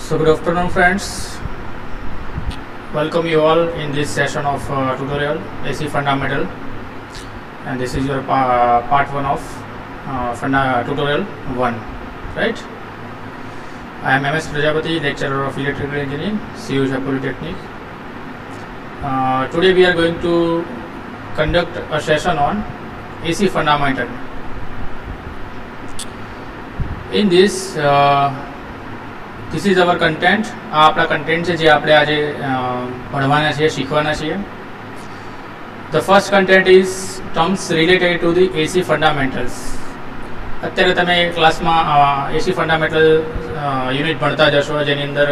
So good afternoon friends, welcome you all in this session of tutorial AC Fundamental, and this is your part 1 of tutorial 1, right? I am MS Prajapati, lecturer of electrical engineering, CU Polytechnic. Today we are going to conduct a session on AC Fundamental. In this this is our content. આ આપણા content છે જે આપણે આજે ભણવાના છીએ, શીખવાના છીએ. The first content is terms related to the AC fundamentals. અત્યારે તમે ક્લાસમાં AC ફંડામેન્ટલ યુનિટ ભણતા જ હશો, જેની અંદર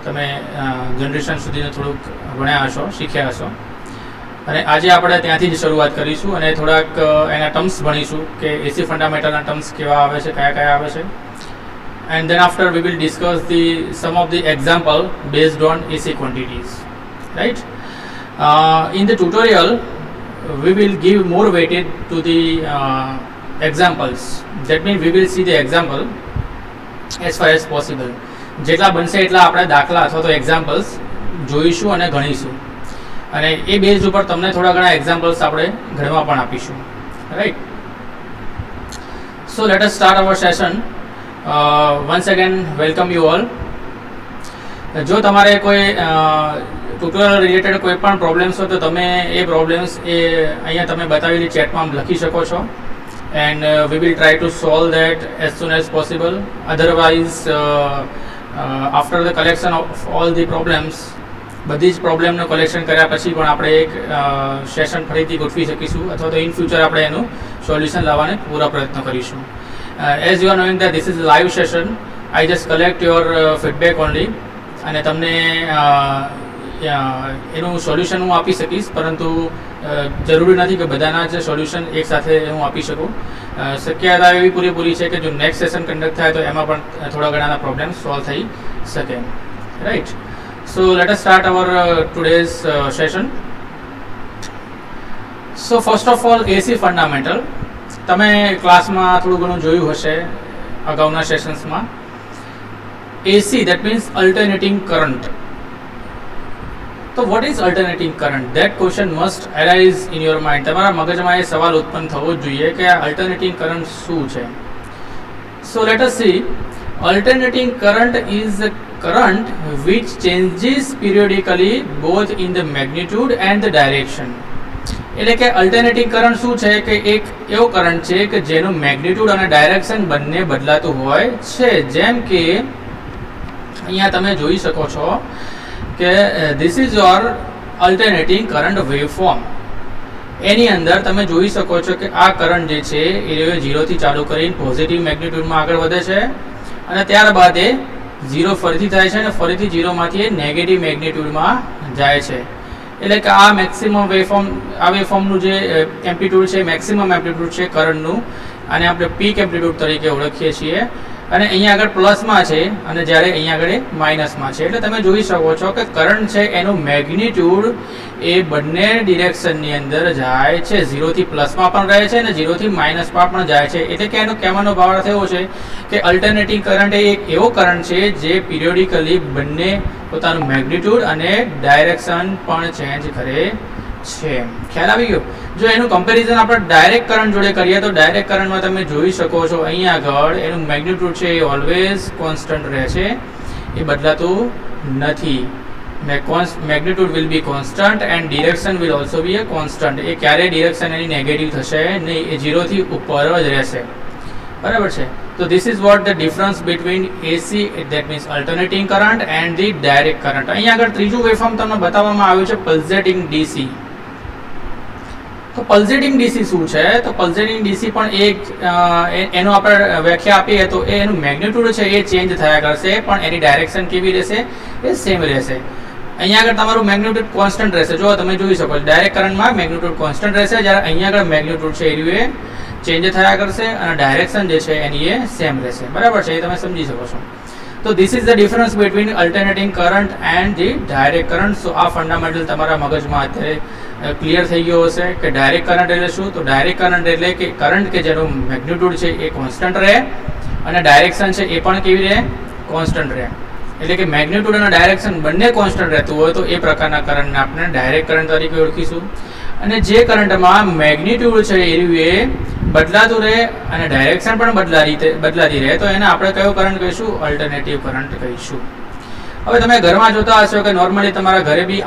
તમે જનરેશન સુધીનું થોડુંક ભણ્યા હશો, શીખ્યા હશો. અને આજે આપણે ત્યાંથી જ શરૂઆત કરીશું અને થોડાક એના ટર્મ્સ ભણીશું કે AC ફંડામેન્ટલના ટર્મ્સ કેવા આવે છે, કયા કયા આવે છે. And then after we will discuss some of the example based on AC quantities, right? In the tutorial we will give more weightage to the examples. That means we will see the example as far as possible. જેટલા બનશે એટલા આપણે દાખલા અથવા તો examples જોઈશું અને ગણીશું, અને એ બેઝ ઉપર તમને થોડા ઘણા એક્ઝામ્પલ્સ આપણે ગણવા પણ આપીશું, right? So let us start our session. once again welcome you all. જો તમારે કોઈ ટ્યુટોરિયલ રિલેટેડ કોઈ પણ પ્રોબ્લેમ્સ હોય તો તમે એ પ્રોબ્લેમ્સ અહીંયા તમે બતાવેલી ચેટમાં લખી શકો છો, and we will try to solve that as soon as possible. Otherwise after the collection of all the problems, બધી જ પ્રોબ્લેમનું કલેક્શન કર્યા પછી પણ આપણે એક સેશન ફરીથી ગોઠવી શકીશું, અથવા તો ઇન ફ્યુચર આપણે એનું સોલ્યુશન લાવવાને પૂરા પ્રયત્ન કરીશું. As you are knowing that this is a live session, I just collect your feedback only, અને તમને એનું સોલ્યુશન હું આપી શકીશ, પરંતુ જરૂરી નથી કે બધાના જ સોલ્યુશન એકસાથે હું આપી શકું. શક્યતા એવી પૂરેપૂરી છે કે જો નેક્સ્ટ સેશન કન્ડક્ટ થાય તો એમાં પણ થોડા ઘણાના પ્રોબ્લેમ સોલ્વ થઈ શકે, right? So let us start our today's session. So first of all AC fundamental તમે ક્લાસમાં થોડું ઘણું જોયું હશે અગાઉના સેશન્સમાં. AC that means alternating current. તો what is alternating current? That question must arise in your mind. તમારા મગજમાં એ સવાલ ઉત્પન્ન થવો જ જોઈએ કે આ alternating current શું છે. So let us see. Alternating current is a current which changes periodically both in the magnitude and the direction. એટલે કે અલ્ટરનેટિંગ કરંટ શું છે કે એક એવો કરંટ છે કે જેનું મેગ્નિટ્યુડ અને ડાયરેક્શન બંને બદલાતું હોય છે. જેમ કે અહીંયા તમે જોઈ શકો છો કે this is your alternating current waveform. એની અંદર તમે જોઈ શકો છો કે આ કરંટ જે છે એ 0 થી ચાલુ કરીને પોઝિટિવ મેગ્નિટ્યુડમાં આગળ વધે છે, અને ત્યારબાદ એ 0 ફરીથી થાય છે અને ફરીથી 0 માંથી એ નેગેટિવ મેગ્નિટ્યુડમાં જાય છે. એટલે કે આ મેક્સિમમ વેવફોર્મ, આ વેવફોર્મનું જે એમ્પ્લિટ્યૂડ છે, મેક્સિમમ એમ્પ્લિટ્યૂડ છે કરંટનું, આને આપણે પીક એમ્પ્લિટ્યૂડ તરીકે ઓળખીએ છીએ. અને અહીંયા આગળ પ્લસમાં છે અને જ્યારે અહીંયા આગળ માઇનસમાં છે. એટલે તમે જોઈ શકો છો કે કરંટ છે એનું મેગ્નિટ્યૂડ એ બંને ડિરેક્શનની અંદર જાય છે. 0 થી પ્લસમાં પણ રહે છે અને 0 થી માઇનસમાં પણ જાય છે. એટલે કે એનો કહેવાનો ભાવ એવો છે કે અલ્ટરનેટિંગ કરંટ એ એક એવો કરંટ છે જે પિરિયોડિકલી બંને પોતાનું મેગ્નિટ્યૂડ અને ડાયરેક્શન પણ ચેન્જ કરે છે. ખ્યાલ આવી ગયો? જો એનું કમ્પેરિઝન આપણે ડાયરેક્ટ કરંટ જોડે કરીએ તો ડાયરેક્ટ કરંટમાં તમે જોઈ શકો છો અહીંયા આગળ એનું મેગ્નિટ્યૂડ છે એ ઓલવેઝ કોન્સ્ટન્ટ રહે છે, એ બદલાતું નથી. Magnitude will be constant and direction will also be a constant. એ ક્યારેય ડિરેક્શન એની નેગેટિવ થશે નહીં, એ 0 થી ઉપર જ રહેશે, બરાબર છે? So this is what the difference between AC, that means alternating current, and the direct current. અહીંયા આગળ ત્રીજું વેવફોર્મ તમને બતાવવામાં આવ્યું છે પલ્સેટિંગ DC. તો પલ્સેટિંગ DC શું છે? તો પલ્સેટિંગ DC પણ એક એનો આપણે વ્યાખ્યા આપીએ તો એનું મેગ્નિટ્યુડ છે એ ચેન્જ થયા કરશે, પણ એની ડાયરેક્શન કેવી રહેશે? એ સેમ રહેશે. અહીંયા આગળ તમારું મેગ્નિટ્યુડ કોન્સ્ટન્ટ રહેશે. જો તમે જોઈ શકો છો ડાયરેક્ટ કરંટમાં મેગ્નિટ્યુડ કોન્સ્ટન્ટ રહેશે, જ્યારે અહીંયા આગળ મેગ્નિટ્યુડ છે એ ચેન્જ થયા કરશે અને ડાયરેક્શન જે છે એની એ સેમ રહેશે, બરાબર છે? એ તમે સમજી શકો છો. તો this is the difference between alternating current and the direct current. So આ ફંડામેન્ટલ તમારા મગજમાં અત્યારે ક્લિયર થઈ ગયો હશે કે ડાયરેક્ટ કરંટ એટલે શું. તો ડાયરેક્ટ કરંટ એટલે કે કરંટ કે જેનું મેગ્નિટ્યુડ છે એ કોન્સ્ટન્ટ રહે અને ડાયરેક્શન છે એ પણ કેવી રહે? કોન્સ્ટન્ટ રહે. એટલે કે મેગ્નિટ્યુડ અને ડાયરેક્શન બંને કોન્સ્ટન્ટ રહેતું હોય તો એ પ્રકારના કરંટને આપણે ડાયરેક્ટ કરંટ તરીકે ઓળખીશું. અને જે કરંટમાં મેગ્નિટ્યુડ છે એ બદલાતું રહે અને ડાયરેક્શન પણ બદલાતી રહે તો એને આપણે કયો કરંટ કહીશું? અલ્ટરનેટિવ કરંટ કહીશું. હવે તમે ઘરમાં જોતા હશો કે નોર્મલી તમારા ઘરે બી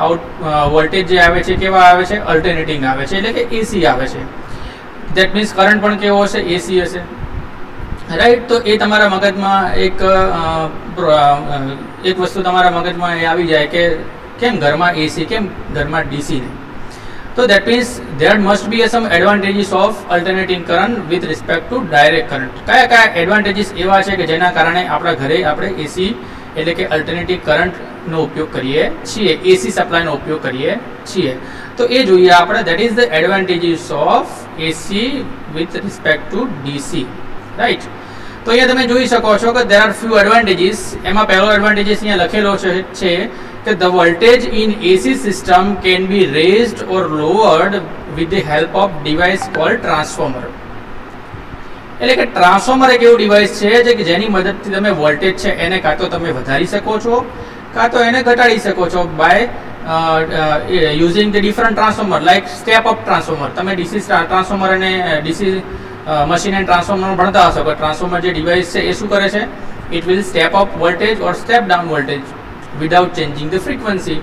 વોલ્ટેજ જે આવે છે કેવા આવે છે? અલ્ટરનેટિંગ આવે છે, એટલે કે એસી આવે છે. દેટ મીન્સ કરંટ પણ કેવો હશે? એસી હશે, રાઈટ. તો એ તમારા મગજમાં એક વસ્તુ તમારા મગજમાં એ આવી જાય કે કેમ ઘરમાં એસી, કેમ ઘરમાં ડીસી નહીં? તો that means there must be some advantages of alternating current with respect to direct current. કયા એડવાન્ટેજીસ એવા છે કે જેના કારણે આપણા ઘરે આપણે એસી એટલે કે અલ્ટરનેટિવ કરંટનો ઉપયોગ કરીએ છીએ, એસી સપ્લાયનો ઉપયોગ કરીએ છીએ? તો એ જોઈએ આપણે. That is the advantages of AC with respect to DC, right. તો અહીંયા તમે જોઈ શકો છો કે there are few advantages. એમાં પહેલો એડવાન્ટેજીસ અહીંયા લખેલો છે કે the voltage in AC system can be raised or lowered with the help of device called transformer. એટલે કે ટ્રાન્સફોર્મર એક એવું ડિવાઇસ છે કે જેની મદદથી તમે વોલ્ટેજ છે એને કાં તો તમે વધારી શકો છો કાં તો એને ઘટાડી શકો છો by using the different transformer like step up transformer. તમે ડીસી ટ્રાન્સફોર્મર અને ડીસી મશીન એન્ડ ટ્રાન્સફોર્મર ભણતા હશો કે ટ્રાન્સફોર્મર જે ડિવાઇસ છે એ શું કરે છે? It will step up voltage or step down voltage without changing the frequency.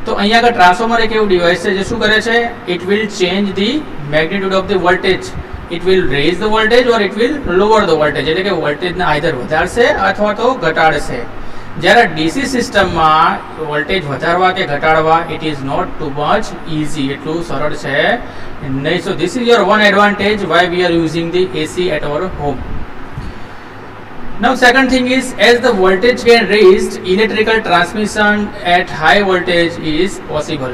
તો અહીંયા આગળ ટ્રાન્સફોર્મર એક એવું ડિવાઇસ છે જે શું કરે છે? It will change the magnitude of the voltage. It will raise the voltage or it will lower the voltage, એટલે કે વોલ્ટેજને આઈધર વધારશે અથવા તો ઘટાડશે. જ્યારે ડીસી સિસ્ટમમાં વોલ્ટેજ વધારવા કે ઘટાડવા it is not too much easy, એટલું સરળ છે નહીં. So this is your one advantage why we are using the AC at our home. Now second thing is, as the voltage can raised, electrical transmission at high voltage is possible.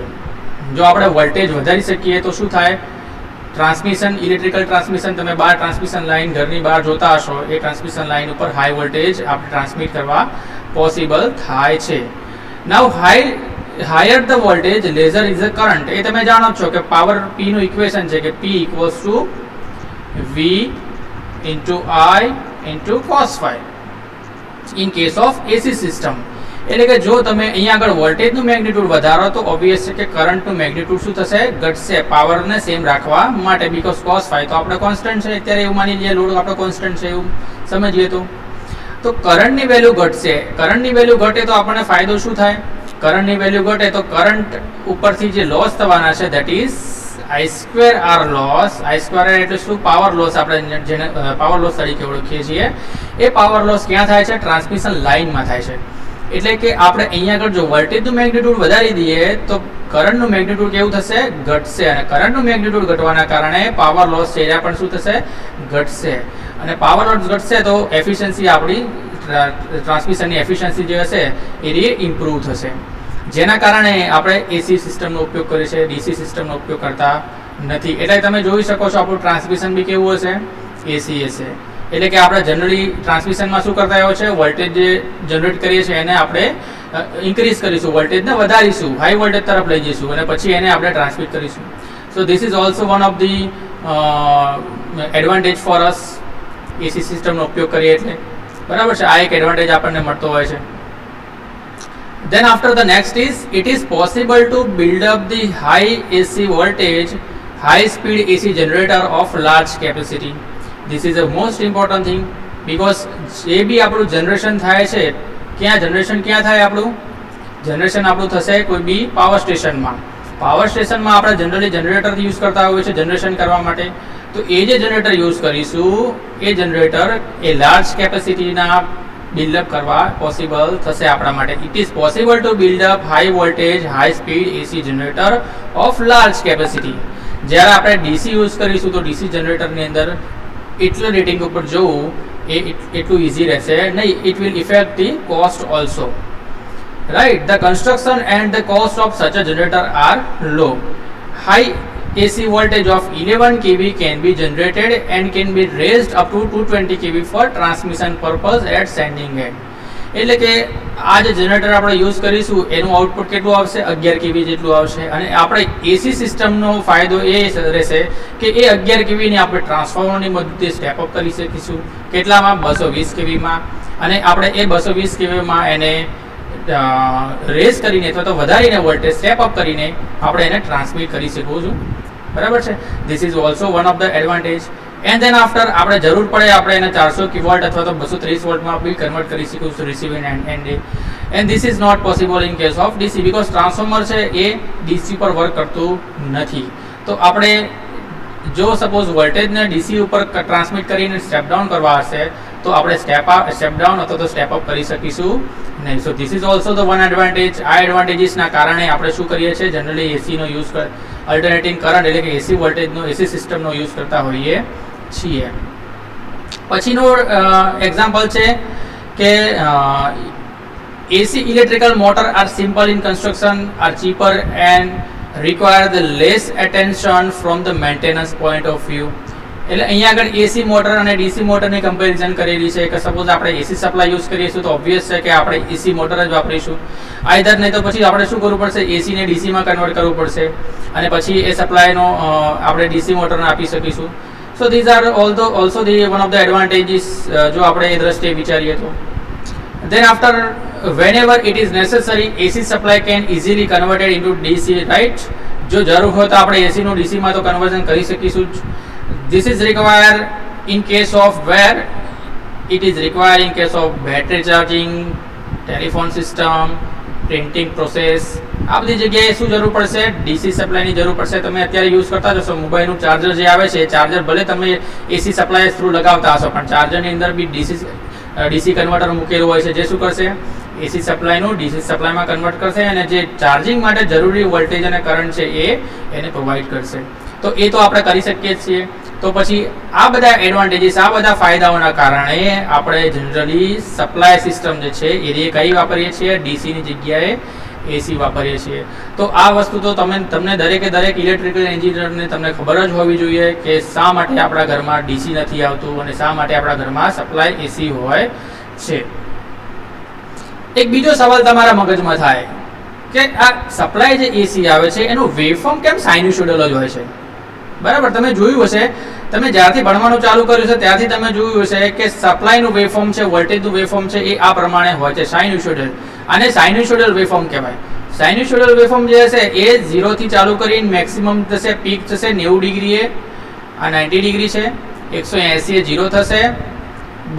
જો આપણે voltage વધારી શકીએ તો શું થાય? Transmission, electrical transmission, તમે બહાર transmission line ઘરની બહાર જોતા હશો, એ ટ્રાન્સમિશન લાઇન ઉપર હાઈ વોલ્ટેજ આપણે ટ્રાન્સમિટ કરવા પોસિબલ થાય છે. Now higher the voltage lesser is a current. એ તમે જાણો છો કે પાવર પી નું ઇક્વેશન છે કે P equals to V into I into cos phi in case of AC system. એટલે કે જો તમે અહીંયા આગળ વોલ્ટેજનું મેગ્નિટ્યુડ વધારો તો ઓબ્વિયસ છે કે કરંટનું મેગ્નિટ્યુડ શું થશે? ઘટશે, પાવરને સેમ રાખવા માટે, બીકોઝ cos phi તો આપણે કોન્સ્ટન્ટ છે અત્યારે, એવું માની લઈએ લોડ આપણો કોન્સ્ટન્ટ છે એવું સમજીએ તો કરંટની વેલ્યુ ઘટશે. કરંટની વેલ્યુ ઘટે તો આપણને ફાયદો શું થાય? કરંટની વેલ્યુ ઘટે તો કરંટ ઉપરથી જે લોસ થવાના છે that is I2R loss. I2R એટલે શું? Power loss. આપણે જેને પાવર લોસ તરીકે ઓળખીએ છીએ એ પાવર લોસ ક્યાં થાય છે? ટ્રાન્સમિશન લાઇનમાં થાય છે. એટલે કે આપણે અહીંયા આગળ જો વોલ્ટેજનું મેગ્નિટ્યુડ વધારી દઈએ તો કરંટનું મેગ્નિટ્યુડ કેવું થશે? ઘટશે. અને કરંટનું મેગ્નિટ્યુડ ઘટવાના કારણે પાવર લોસ છે એ પણ શું થશે? ઘટશે. અને પાવર લોસ ઘટશે તો એફિશિયન્સી, આપણી ટ્રાન્સમિશનની એફિશિયન્સી જે હશે એ ઇમ્પ્રૂવ થશે. જેના કારણે આપણે એસી સિસ્ટમનો ઉપયોગ કરીએ છીએ, ડીસી સિસ્ટમનો ઉપયોગ કરતા નથી. એટલે તમે જોઈ શકો છો આપણું ટ્રાન્સમિશન બી કેવું હશે? એસી હશે. એટલે કે આપણે જનરલી ટ્રાન્સમિશનમાં શું કરતા હોય છે? વોલ્ટેજ જે જનરેટ કરીએ છીએ એને આપણે ઇન્ક્રીઝ કરીશું, વોલ્ટેજને વધારીશું, હાઈ વોલ્ટેજ તરફ લઈ જઈશું અને પછી એને આપણે ટ્રાન્સમિટ કરીશું. So this is also one of the advantage for us, AC સિસ્ટમનો ઉપયોગ કરીએ એટલે. બરાબર છે, આ એક એડવાન્ટેજ આપણને મળતો હોય છે. Then after the next is, it is possible to build up the high AC voltage, high speed AC generator of large capacity. This is the most important thing because જે બી આપણું જનરેશન થાય છે, generation ક્યાં થાય? Generation આપણું થશે કોઈ બી power સ્ટેશનમાં. પાવર સ્ટેશનમાં આપણે જનરલી જનરેટર યુઝ કરતા હોઈએ છીએ જનરેશન કરવા માટે. તો એ જે જનરેટર યુઝ કરીશું એ જનરેટર એ લાર્જ કેપેસિટીના બિલ્ડઅપ કરવા પોસિબલ થશે આપણા માટે. It is possible to build up high voltage high speed AC generator of large capacity. જ્યારે આપણે ડીસી યુઝ કરીશું તો ડીસી જનરેટરની અંદર એટલું રેટિંગ ઉપર જવું એ એટલું ઇઝી રહેશે નહીં. It will affect the cost also, right. The construction and the cost of such a generator are low. High AC voltage of 11 kV can be generated and can be raised up to 220 kV for transmission purpose at sending end. એટલે કે આ જે generator આપણે use કરીશું એનું output કેટલું આવશે? 11 kV જેટલું આવશે. અને આપણે એસી સિસ્ટમનો ફાયદો એ રહેશે કે એ 11 kV ને આપણે ટ્રાન્સફોર્મરની મદદથી સ્ટેપ અપ કરી શકીશું. કેટલામાં? 220 kV માં. અને આપણે એ 220 kV માં એને રેઝ કરીને અથવા તો વધારીને વોલ્ટેજ સ્ટેપ અપ કરીને આપણે એને ટ્રાન્સમિટ કરી શકું છું, બરાબર છે. This is also one of the advantage. And then after આપણે જરૂર પડે આપણે એને 400 વોલ્ટ અથવા તો 230 વોલ્ટમાં બી કન્વર્ટ કરી શકું છું receiving end. And this is not possible in case of DC because transformer છે એ ડીસી પર વર્ક કરતું નથી. તો આપણે જો સપોઝ વોલ્ટેજને ડીસી ઉપર ટ્રાન્સમિટ કરીને સ્ટેપ ડાઉન કરવા હશે તો આપણે સ્ટેપ ડાઉન અથવા તો સ્ટેપ અપ કરી શકીશું નહીં. So this is also the one advantage. આ એડવાન્ટેજીસના કારણે આપણે શું કરીએ છીએ, જનરલી એસીનો યુઝ અલ્ટરનેટિંગ કરંટ એટલે કે એસી વોલ્ટેજનો એસી સિસ્ટમનો યુઝ કરતા હોઈએ છીએ. પછીનો એક્ઝામ્પલ છે કે AC electrical motor are simple in construction, are cheaper and require the less attention from the maintenance point of view. એટલે અહીંયા આગળ એસી મોટર અને ડીસી મોટરની કમ્પેરિઝન કરેલી છે કે સપોઝ આપણે એસી સપ્લાય યુઝ કરીશું તો ઓબ્વિયસ છે કે આપણે એસી મોટર જ વાપરીશું, આઈધર નહીં તો પછી આપણે શું કરવું પડશે, એસીને ડીસીમાં કન્વર્ટ કરવું પડશે અને પછી એ સપ્લાયનો આપણે ડીસી મોટરને આપી શકીશું. સો these are also the one of the advantages જો આપણે એ દ્રષ્ટિએ વિચારીએ તો. Then after whenever it is necessary AC supply can easily converted into DC, right? જો જરૂર હોય તો આપણે AC નું DC માં તો કન્વર્ઝન કરી શકીશું. This is required in case of where it is required in case of battery charging, telephone system, printing process. આ બધી જગ્યાએ શું જરૂર પડશે, ડીસી સપ્લાયની જરૂર પડશે. તમે અત્યારે યુઝ કરતા જશો મોબાઈલનું ચાર્જર જે આવે છે, ચાર્જર ભલે તમે એસી સપ્લાય થ્રુ લગાવતા હશો પણ ચાર્જરની અંદર બી ડીસી કન્વર્ટર મૂકેલું હોય છે જે શું કરશે, એસી સપ્લાયનું ડીસી સપ્લાયમાં કન્વર્ટ કરશે અને જે ચાર્જિંગ માટે જરૂરી વોલ્ટેજ અને કરંટ છે એને પ્રોવાઈડ કરશે. તો એ તો આપણે કરી શકીએ છીએ. તો પછી આ બધા એડવાન્ટેજીસ, આ બધા ફાયદાઓના કારણે આપણે જનરલી સપ્લાય સિસ્ટમ જે છે એ કઈ વાપરીએ છીએ, ડીસીની જગ્યાએ એસી વાપરીએ છીએ. તો આ વસ્તુ તો તમને દરેકે દરેક ઇલેક્ટ્રિકલ એન્જિનિયરને તમને ખબર જ હોવી જોઈએ કે શા માટે આપણા ઘરમાં ડીસી નથી આવતું અને શા માટે આપણા ઘરમાં સપ્લાય એસી હોય છે. એક બીજો સવાલ તમારા મગજમાં થાય કે આ સપ્લાય જે એસી આવે છે એનું વેવફોર્મ કેમ સાઇન્યુસોઇડલ જ હોય છે, બરાબર? તમે જોયું હશે, તમે જ્યારથી ભણવાનું ચાલુ કર્યું છે ત્યારથી તમે જોયું હશે કે સપ્લાયનું વેવફોર્મ છે, વોલ્ટેજનું વેવફોર્મ છે એ આ પ્રમાણે હોય છે, સાઇન્યુસોઇડલ. આને સાઇન્યુસોઇડલ વેવફોર્મ કહેવાય. સાઇન્યુસોઇડલ વેવફોર્મ જે હશે એ 0 થી ચાલુ કરીને મેક્સિમમ થશે, પીક થશે 90 ડિગ્રીએ, આ 90 ડિગ્રી છે, 180 એ 0 થશે,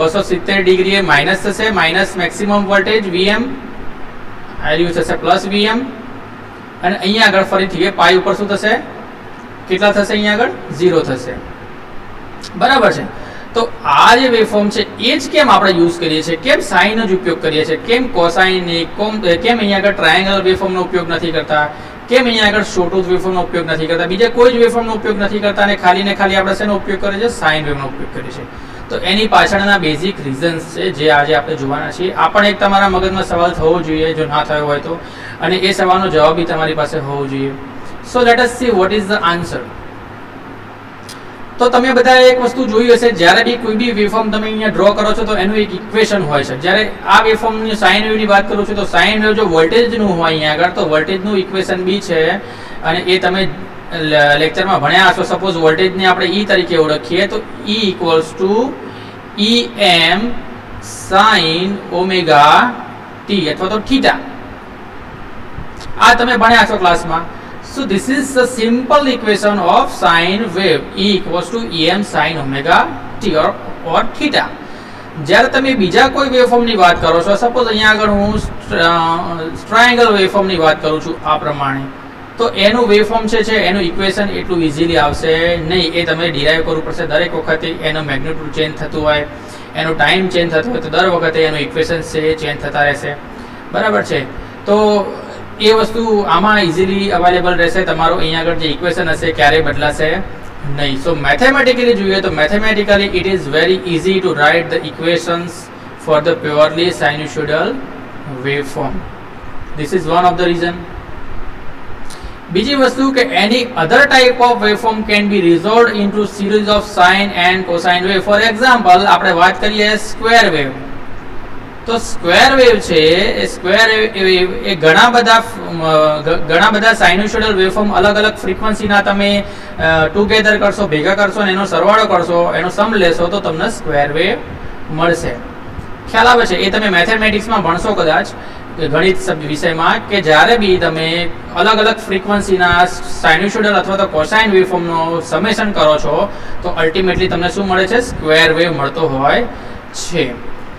270 ડિગ્રીએ માઇનસ થશે, માઇનસ મેક્સિમમ વોલ્ટેજ વીએમ, આયુ થશે પ્લસ વીએમ, અને અહીંયા આગળ ફરીથી એ પાઈ ઉપર શું થશે, કેટલા થશે, અહીંયા આગળ 0 થશે, બરાબર છે? તો આ જે વેવફોર્મ છે એ જ કેમ આપણે યુઝ કરીએ છીએ, કેમ સાઇન જ ઉપયોગ કરીએ છીએ, કેમ કોસાઇન, કેમ અહીંયા આગળ ટ્રાયેંગલ વેવફોર્મનો ઉપયોગ નથી કરતા, કેમ અહીંયા આગળ શોર્ટૂથ વેવફોર્મનો ઉપયોગ નથી કરતા, બીજા કોઈ જ વેવફોર્મનો ઉપયોગ નથી કરતા અને ખાલી ને ખાલી આપણે શેનો ઉપયોગ કરીએ છીએ, સાઇન વેવનો ઉપયોગ કરીએ છીએ. તો એની પાછળના બેઝિક રીઝન્સ છે જે આજે આપણે જોવાના છીએ. આ પણ એક તમારા મગજમાં સવાલ થવો જોઈએ જો ના થયો હોય તો, અને એ સવાલનો જવાબ બી તમારી પાસે હોવો જોઈએ. સો let S see what is the answer. તો તમે બધા એક વસ્તુ જોઈ હશે, જ્યારે બી કોઈ બી વેવફોર્મ તમે અહીંયા ડ્રો કરો છો તો એનું એક ઇક્વેશન હોય છે. જ્યારે આ વેવફોર્મની સાઇન વેવની વાત કરું છું તો સાઇન વેવ જો વોલ્ટેજનું હોય અહીંયા આગળ તો વોલ્ટેજનું ઇક્વેશન બી છે અને એ તમે લેક્ચરમાં ભણ્યા હશો. સપોઝ વોલ્ટેજને આપણે ઈ તરીકે ઓળખીએ તો E equals to EM sin omega T અથવા તો થીટા. આ તમે ભણ્યા છો ક્લાસમાં. So this is the simple equation of sine wave, E equals to EM sin omega t or theta. જ્યારે તમે બીજા કોઈ વેવફોર્મની વાત કરો છો, સપોઝ અહીંયા આગળ હું ટ્રાયેંગલ વેવફોર્મની વાત કરું છું આ પ્રમાણે, તો એનું વેવફોર્મ છે એનું ઇક્વેશન એટલું ઇઝીલી આવશે નહીં. એ તમે ડિરાઈવ કરવું પડશે. દરેક વખતે એનો મેગ્નિટ્યુડ ચેન્જ થતું હોય, એનો ટાઈમ ચેન્જ થતો હોય તો દર વખતે એનું ઇક્વેશન છે એ ચેન્જ થતા રહેશે, બરાબર છે? તો એ વસ્તુ આમાં ઇઝીલી અવેલેબલ રહેશે. તમારું અહીંયા આગળ જે ઇક્વેશન હશે ક્યારેય બદલાશે નહીં. સો મેથેમેટિકલી જોઈએ તો mathematically it is very easy to write the equations for the purely sinusoidal waveform. This is one of the reason. બીજી વસ્તુ કે એની other type of waveform can be resolve into series of sine and cosine wave. For example આપણે વાત કરીએ square wave. તો square wave છે એ સ્ક્વેર વેવ એ ઘણા બધા સાઇન્યુસોઇડલ વેવફોર્મ અલગ અલગ ફ્રીક્વન્સીના તમે ટુગેધર કરશો, ભેગા કરશો અને એનો સરવાળો કરશો, એનો સમ લેશો તો તમને સ્ક્વેર વેવ મળશે. ખ્યાલ આવે છે? એ તમે મેથેમેટિક્સમાં ભણશો કદાચ ગણિત વિષયમાં કે જ્યારે બી તમે અલગ અલગ ફ્રીક્વન્સીના સાઇન્યુસોઇડલ અથવા તો કોસાઇન વેવફોર્મનો સમેશન કરો છો તો અલ્ટિમેટલી તમને શું મળે છે? સ્ક્વેર વેવ મળતો હોય છે.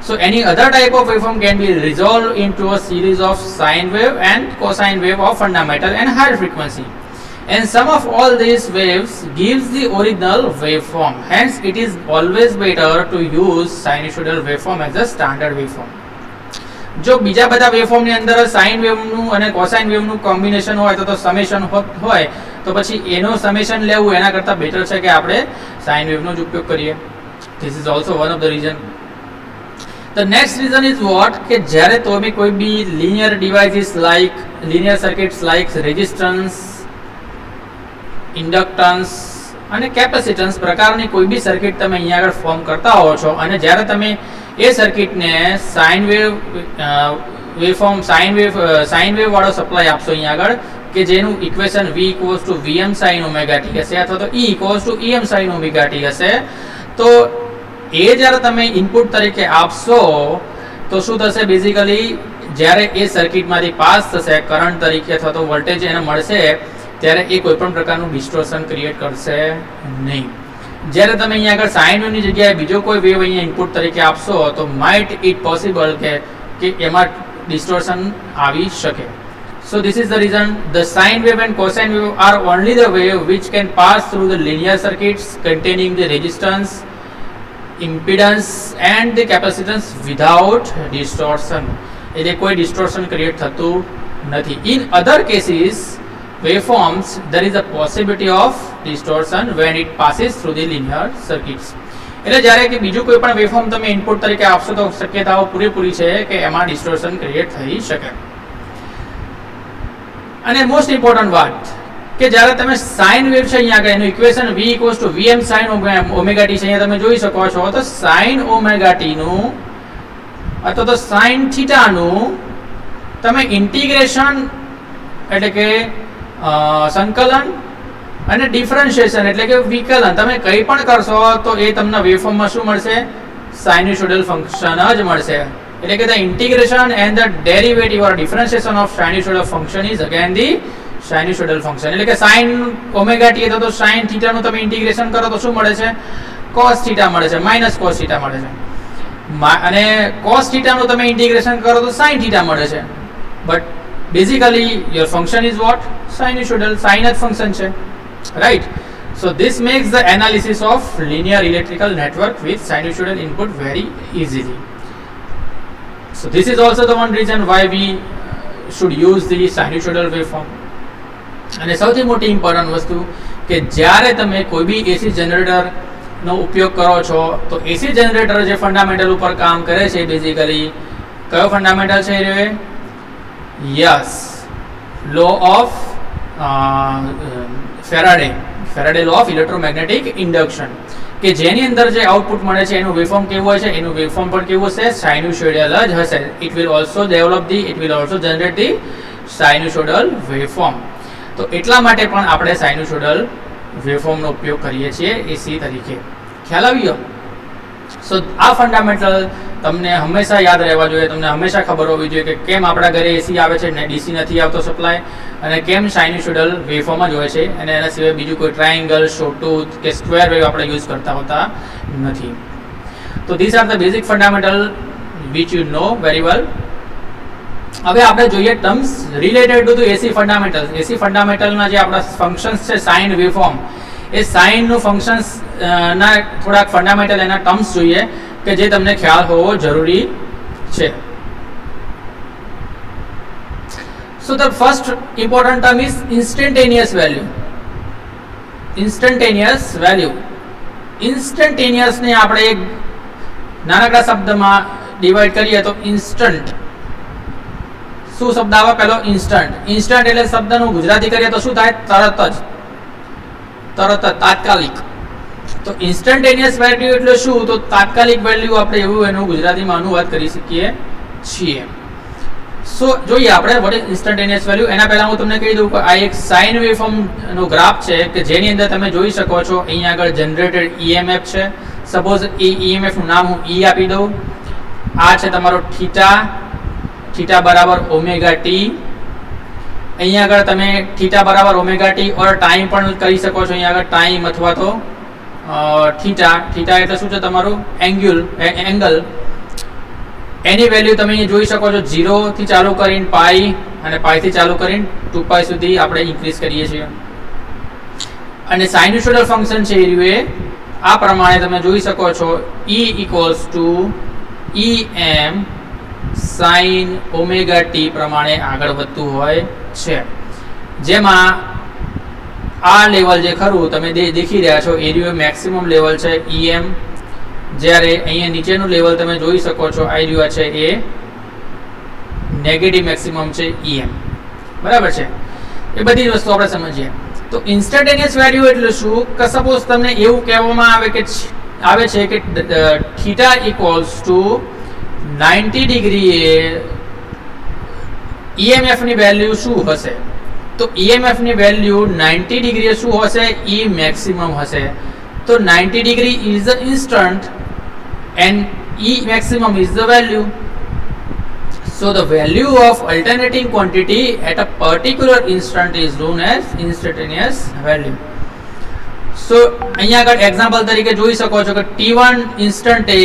So any other type of waveform can be resolved into a series of sine wave and cosine wave of fundamental and higher frequency. And sum of all these waves gives the original waveform. Hence it is always better to use sinusoidal waveform as a standard waveform. જો બીજા બધા waveform ની અંદર sign વેવનું અને cosine વેવનું combination હોય તો summation હોય તો પછી એનો સમેશન લેવું એના કરતાં બેટર છે કે આપણે સાઇન વેવનો જ ઉપયોગ કરીએ. This is also one of the reason. The next reason is what? કે જ્યારે તમે કોઈ બી linear devices like linear circuits like resistance, inductance અને capacitance પ્રકારની કોઈ બી સર્કિટ તમે અહીંયા આગળ ફોર્મ કરતા હો છો અને જ્યારે તમે એ સર્કિટને સાઇન વેવ વાળો સપ્લાય આપશો અહીંયા આગળ કે જેનું equation V = Vm sin omega t હશે અથવા તો E = Em sin omega t હશે, તો એ જ્યારે તમે ઇનપુટ તરીકે આપશો તો શું થશે? બેઝિકલી જ્યારે એ સર્કિટમાંથી પાસ થશે કરંટ તરીકે અથવા તો વોલ્ટેજ એને મળશે ત્યારે એ કોઈ પણ પ્રકારનું ડિસ્ટોર્શન ક્રિએટ કરશે નહીં. જ્યારે તમે અહીંયા આગળ સાઇન વેવની જગ્યાએ બીજો કોઈ વેવ અહીંયા ઇનપુટ તરીકે આપશો તો માઇટ ઇટ પોસિબલ કે એમાં ડિસ્ટોર્શન આવી શકે. So this is the reason the sine wave and cosine wave are only the wave which can pass through the linear circuits containing the resistance, impedance and the capacitance without distortion. એટલે કોઈ distortion create થતું નથી. In other cases waveforms there is a possibility of distortion when it passes through the linear circuits. એટલે જ્યારે કે બીજું કોઈ પણ વેવફોર્મ તમે ઇનપુટ તરીકે આપશો તો શક્યતાઓ પૂરેપૂરી છે કે એમાં ડિસ્ટોર્શન ક્રિએટ થઈ શકે. અને મોસ્ટ ઇમ્પોર્ટન્ટ વાત કે જ્યારે તમે સાઇન વેવ છે અહીંયા આગળ એનું equation V = Vm sin omega t છે અહીંયા તમે જોઈ શકો છો, તો sin omega t નું અથવા તો sin થીટા નું તમે ઇન્ટિગ્રેશન એટલે કે સંકલન અને ડિફરન્શિએશન એટલે કે વિકલન તમે કંઈ પણ કરશો તો એ તમને વેવફોર્મમાં શું મળશે? સાઇન્યુસોઇડલ ફંક્શન જ મળશે. એટલે કે the integration and the derivative or differentiation of sinusoidal function is again the sinusoidal function. એટલે કે sin omega t તો sin θ નું તમે ઇન્ટિગ્રેશન કરો તો શું મળે છે? cos θ મળે છે, minus cos θ મળે છે. અને cos θ નું તમે ઇન્ટિગ્રેશન કરો તો sin θ મળે છે. But basically your function is what? Sinusoidal, sin જ ફંક્શન છે, right? So this makes the analysis of linear electrical network with sinusoidal input very easily. So this is also the one reason why we should use the sinusoidal waveform. અને સૌથી મોટી important વસ્તુ કે જ્યારે તમે કોઈ બી એસી જનરેટરનો ઉપયોગ કરો છો તો એસી જનરેટર જે ફંડામેન્ટલ ઉપર કામ કરે છે બેઝિકલી કયો ફંડામેન્ટલ છે એ? Yes, law of Faraday law of electromagnetic induction કે જેની અંદર જે આઉટપુટ મળે છે એનું વેવફોર્મ કેવું હોય છે? એનું વેવફોર્મ પણ કેવું હશે? સાઇન્યુસોઇડલ જ હશે. It will also generate the sinusoidal waveform. તો એટલા માટે પણ આપણે સાઇન્યુસોઇડલ વેવફોર્મનો ઉપયોગ કરીએ છીએ એસી તરીકે. ખ્યાલ આવી ગયો? સો આ ફંડામેન્ટલ તમને હંમેશા યાદ રહેવા જોઈએ, તમને હંમેશા ખબર હોવી જોઈએ કે કેમ આપણા ઘરે એસી આવે છે ને ડીસી નથી આવતો સપ્લાય, અને કેમ સાઇન્યુસોઇડલ વેવફોર્મ જ હોય છે અને એના સિવાય બીજું કોઈ ટ્રાયંગલ, શોટૂથ કે સ્ક્વેર વેવ આપણે યુઝ કરતા હોતા નથી. તો this are the basic fundamental which you know very well. હવે આપણે જોઈએ terms related to AC fundamental. AC ફંડામેન્ટલના જે આપણા ફંક્શન્સ છે સાઇન વેવફોર્મ, એ સાઇનનું ફંક્શન્સ ના થોડાક ફંડામેન્ટલ એના ટર્મ્સ જોઈએ કે જે તમને ખ્યાલ હોવો જરૂરી છે. So the first important term is instantaneous value. Instantaneous ને આપણે એક નાનકડા શબ્દમાં ડિવાઈડ કરીએ તો ઇન્સ્ટન્ટ. શું શબ્દ આવે? પહેલો ઇન્સ્ટન્ટ. ઇન્સ્ટન્ટ એટલે શબ્દનું ગુજરાતી કરીએ તો શું થાય? તરત જ, તાત્કાલિક. તો ઇન્સ્ટન્ટેનિયસ વેલ્યુ એટલે શું? તો તાત્કાલિક વેલ્યુ આપણે એવું એનું ગુજરાતીમાં અનુવાદ કરી શકીએ છીએ. સો જોઈએ આપણે વોટ ઇઝ ઇન્સ્ટન્ટેનિયસ વેલ્યુ. એના પહેલા હું તમને કહી દઉં કે આ એક સાઇન વેવફોર્મ નો ગ્રાફ છે કે જેની અંદર તમે જોઈ શકો છો અહીંયા આગળ જનરેટેડ EMF છે. સપોઝ એ EMF નું નામ હું E આપી દઉં. આ છે તમારો થીટા, थीटा बराबर ओमेगा टी। अहीं आगळ तमे थीटा बराबर ओमेगा टी और टाइम पण करी शको छो। अहीं आगळ टाइम अथवा तो थीटा थीटा એટલે શું છે તમારું એંગલ એની વેલ્યુ તમે અહીં જોઈ શકો છો 0 થી ચાલુ કરીને પાઈ અને પાઈ થી ચાલુ કરીને 2 પાઈ સુધી આપણે ઇન્ક્રીઝ કરીએ છીએ। અને સાઇનુસોઇડલ ફંક્શન છે એ આ પ્રમાણે તમે જોઈ શકો છો E = em sin omega t પ્રમાણે આગળ વધતું હોય છે। જેમાં આ લેવલ જે ખરું તમે દેખી રહ્યા છો એરિયો મેક્સિમમ લેવલ છે em, જ્યારે અહીંયા નીચેનું લેવલ તમે જોઈ શકો છો આ એરિયો છે એ નેગેટિવ મેક્સિમમ છે em, બરાબર છે। એ બધી વસ્તુ આપણે સમજીએ તો ઇન્સ્ટન્ટેનિયસ વેલ્યુ એટલે શું કે સપોઝ તમને એવું કહેવામાં આવે છે કે થીટા = 90 ડિગ્રીએ EMF ની વેલ્યુ શું હશે? तो EMF ની વેલ્યુ 90 ડિગ્રીએ શું હશે? E મેક્સિમમ હશે। તો 90 degree is the instant and E maximum is the value. So the value of alternating quantity at a particular instant is known as instantaneous value. So અહીંયા આગળ એક્ઝામ્પલ તરીકે જોઈ શકો છો કે t1 ઇન્સ્ટન્ટે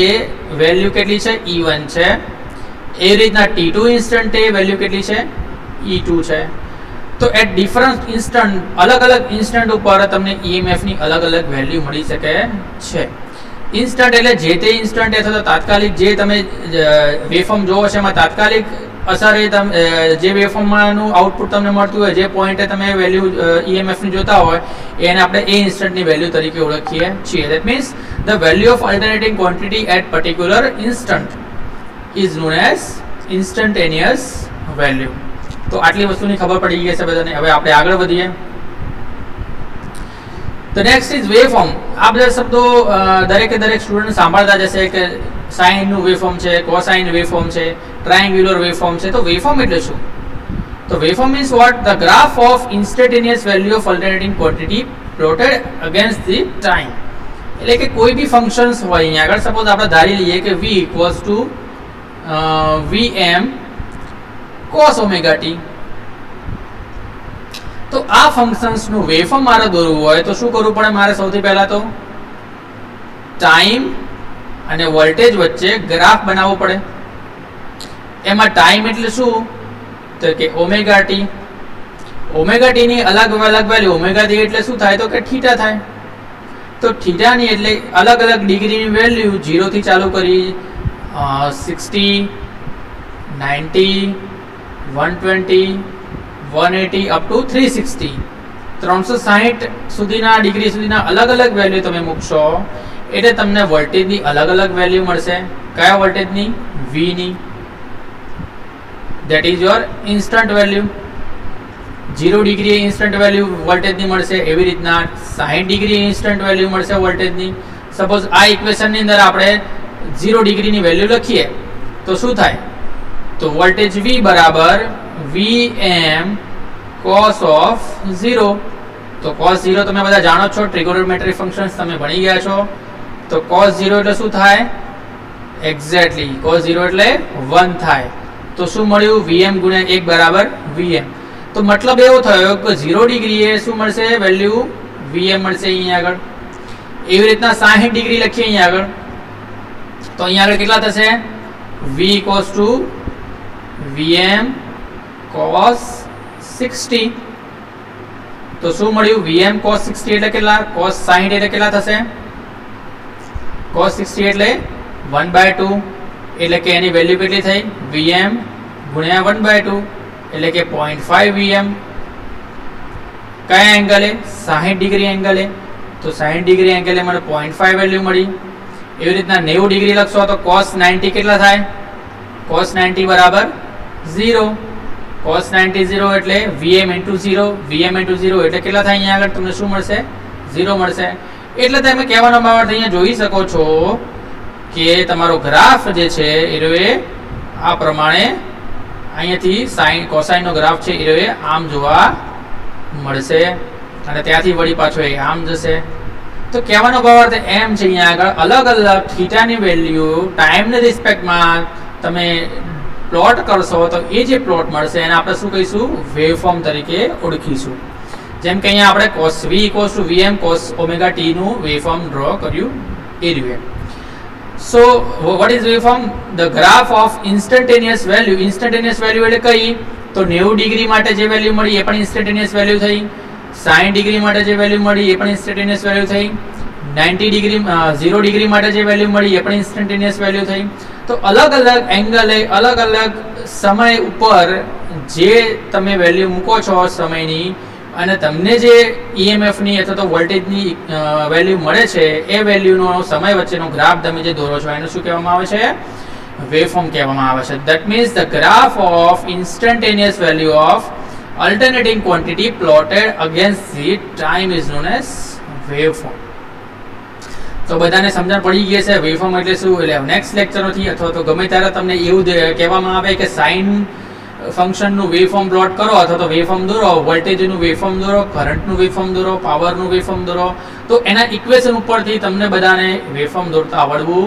વેલ્યુ કેટલી છે? E1 છે। એ રીતના t2 ઇન્સ્ટન્ટે વેલ્યુ કેટલી છે? E2 છે। तो एट डिफरंट इंस्टंट अलग अलग इंस्टंट पर तमने ईएमएफ नी अलग अलग वैल्यू मળી શકે છે। इंस्टंट એટલે જે તે इंस्टंट અથવા તો તાત્કાલિક જે તમે વેવફોર્મ જોવો છે એમાં તાત્કાલિક અસરે તમે જે વેવફોર્મનું આઉટપુટ તમને મળતું હોય જે પોઈન્ટે તમે વેલ્યુ ईएमएफ ની જોતા હોય એને આપણે એ ઇન્સ્ટન્ટ ની વેલ્યુ તરીકે ઓળખીએ છીએ। That means the value of alternating quantity at particular instant is known as instantaneous value. तो आटली वस्तुनी खबर पड़ी गई है बधाने। हवे आपणे आगळ वधीए। तो नेक्स्ट इज वेवफॉर्म। आ बधा शब्दों दरेके दरेक स्टूडेंट सांभळता जशे के साइन नु वेवफॉर्म छे, कोसाइन वेवफॉर्म छे, ट्रायंग्युलर वेवफॉर्म छे। तो वेवफॉर्म એટલે શું? तो waveform means what? The graph of instantaneous value of alternating quantity plotted against the time. એટલે કે કોઈ બી ફંક્શન્સ હોય અહીંયા આગળ સપોઝ આપણે ધારી લઈએ કે v = vm cos omega t। तो आ फंक्शन्स नु वेवफॉर्म मारे દોરવું હોય તો શું કરવું પડે? મારે સૌથી પહેલા તો ટાઈમ અને વોલ્ટેજ વચ્ચે ગ્રાફ બનાવવો પડે। એમાં ટાઈમ એટલે શું? તો કે ઓમેગા ટી। ઓમેગા ટી ની અલગ અલગ વેલ્યુ ઓમેગા ટી એટલે શું થાય? તો કે થીટા થાય। તો થીટા ની એટલે અલગ અલગ ડિગ્રી ની વેલ્યુ 0 થી ચાલુ કરી 60 90 120 180 અપ ટુ 360 360 સુધીના ડિગ્રી સુધીના અલગ અલગ વેલ્યુ તમે મૂકશો એટલે તમને વોલ્ટેજની અલગ અલગ વેલ્યુ મળશે। કયા વોલ્ટેજની? V ની। That is your instant value. 0 degree instant value વોલ્ટેજની મળશે। એવી રીતના 60 ડિગ્રી ઇન્સ્ટન્ટ વેલ્યુ મળશે વોલ્ટેજની। સપોઝ આ ઇક્વેશનની અંદર આપણે 0 ડિગ્રીની વેલ્યુ લખીએ તો શું થાય? तो वोल्टेज V बराबर Vm cos ऑफ 0। तो cos 0 તમે બધા જાણો છો, ટ્રિગોનોમેટ્રી ફંક્શન્સ તમે ભણી ગયા છો। તો cos 0 એટલે શું થાય? એક્ઝેક્ટલી cos 0 એટલે 1 થાય। તો શું મળ્યું? Vm ગુણ્યા 1 બરાબર Vm। તો મતલબ એવો થયો કે 0 ડિગ્રીએ શું મળશે? વેલ્યુ Vm મળશે અહીંયા આગળ। એવી રીતના 60 ડિગ્રી લખીએ અહીંયા આગળ તો અહીંયા આગળ કેટલા થશે? V = Vm cos 60। तो શું મળ્યું? Vm cos 60 એટલે કેટલા? cos 60 એટલે કેટલા થશે? cos 60 એટલે 1/2 એટલે કે એની વેલ્યુ કેટલી થઈ? Vm ગુણ્યા 1/2 એટલે કે 0.5 Vm। કયા એંગલે? 60 ડિગ્રી એંગલે। તો 60 ડિગ્રી એંગલે મને 0.5 વેલ્યુ મળી। એવી રીતના 90 ડિગ્રી લખશો તો cos 90 કેટલા થાય? cos 90 બરાબર 0। cos 90 0 એટલે Vm * 0। Vm * 0 એટલે કેટલા થાય? અહીંયા આગળ તમને શું મળશે? 0 મળશે। એટલે તમે કહેવાનો ભાવ અહીંયા જોઈ શકો છો કે તમારો ગ્રાફ જે છે એ આ પ્રમાણે અહીંયાથી સાઇન કોસાઇનનો ગ્રાફ છે એ આમ જોવા મળશે અને ત્યાંથી વળી પાછો એ આમ જશે। તો કહેવાનો ભાવ એમ છે અહીંયા આગળ અલગ અલગ થીટાની વેલ્યુ ટાઈમની રિસ્પેક્ટમાં તમે પ્લોટ કરશો તો એ જે પ્લોટ મળશે એને આપણે શું કહીશું, વેવફોર્મ તરીકે ઓળખીશું. જેમ કે અહીંયા આપણે cos v = vm cos omega t નું વેવફોર્મ ડ્રો કર્યું એ રીતે. So what is waveform? The graph of instantaneous value. Instantaneous value એટલે કઈ? તો 90 ડિગ્રી માટે જે વેલ્યુ મળી એ પણ ઇન્સ્ટન્ટેનિયસ વેલ્યુ થઈ, 60 ડિગ્રી માટે જે વેલ્યુ મળી એ પણ ઇન્સ્ટન્ટેનિયસ વેલ્યુ થઈ, 90 ડિગ્રી 0 ડિગ્રી માટે જે વેલ્યુ મળી એ પણ ઇન્સ્ટન્ટેનિયસ વેલ્યુ થઈ. તો અલગ અલગ એંગલે અલગ અલગ સમય ઉપર જે તમે વેલ્યુ મૂકો છો સમયની, અને તમને જે EMF ની અથવા તો વોલ્ટેજની વેલ્યુ મળે છે એ વેલ્યુનો સમય વચ્ચેનો ગ્રાફ તમે જે દોરો છો એને શું કહેવામાં આવે છે? વેવફોર્મ કહેવામાં આવે છે. That means the graph of instantaneous value of alternating quantity plotted against the time is known as waveform. તો બધાને સમજણ પડી ગઈ છે વેવફોર્મ એટલે શું? એટલે નેક્સ્ટ લેક્ચરથી અથવા તો ગમે ત્યારે તમને એવું કહેવામાં આવે કે સાઇન ફંક્શનનું વેવફોર્મ પ્લોટ કરો અથવા તો વેવફોર્મ દોરો, વોલ્ટેજનું વેવફોર્મ દોરો, કરંટનું વેવફોર્મ દોરો, પાવરનું વેવફોર્મ દોરો, તો એના ઇક્વેશન ઉપરથી તમને બધાને વેવફોર્મ દોરતા આવડવું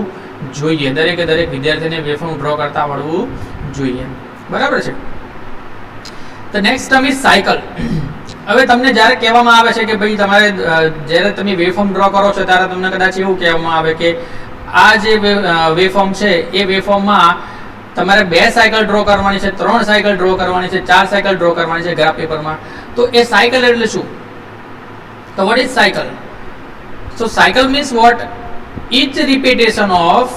જોઈએ. દરેકે દરેક વિદ્યાર્થીને વેવફોર્મ ડ્રો કરતા આવડવું જોઈએ. બરાબર છે? તો નેક્સ્ટ ટર્મ ઇઝ સાયકલ. હવે તમને જ્યારે કહેવામાં આવે છે કે ભાઈ તમારે જ્યારે તમે વેવફોર્મ ડ્રો કરો છો ત્યારે તમને કદાચ એવું કહેવામાં આવે કે આ જે વેવફોર્મ છે એ વેવફોર્મમાં તમારે 2 સાયકલ ડ્રો કરવાની છે, 3 સાયકલ ડ્રો કરવાની છે, 4 સાયકલ ડ્રો કરવાની છે ગ્રાફ પેપરમાં. તો એ સાયકલ એટલે શું? તો what is cycle? So cycle means what? Each repetition of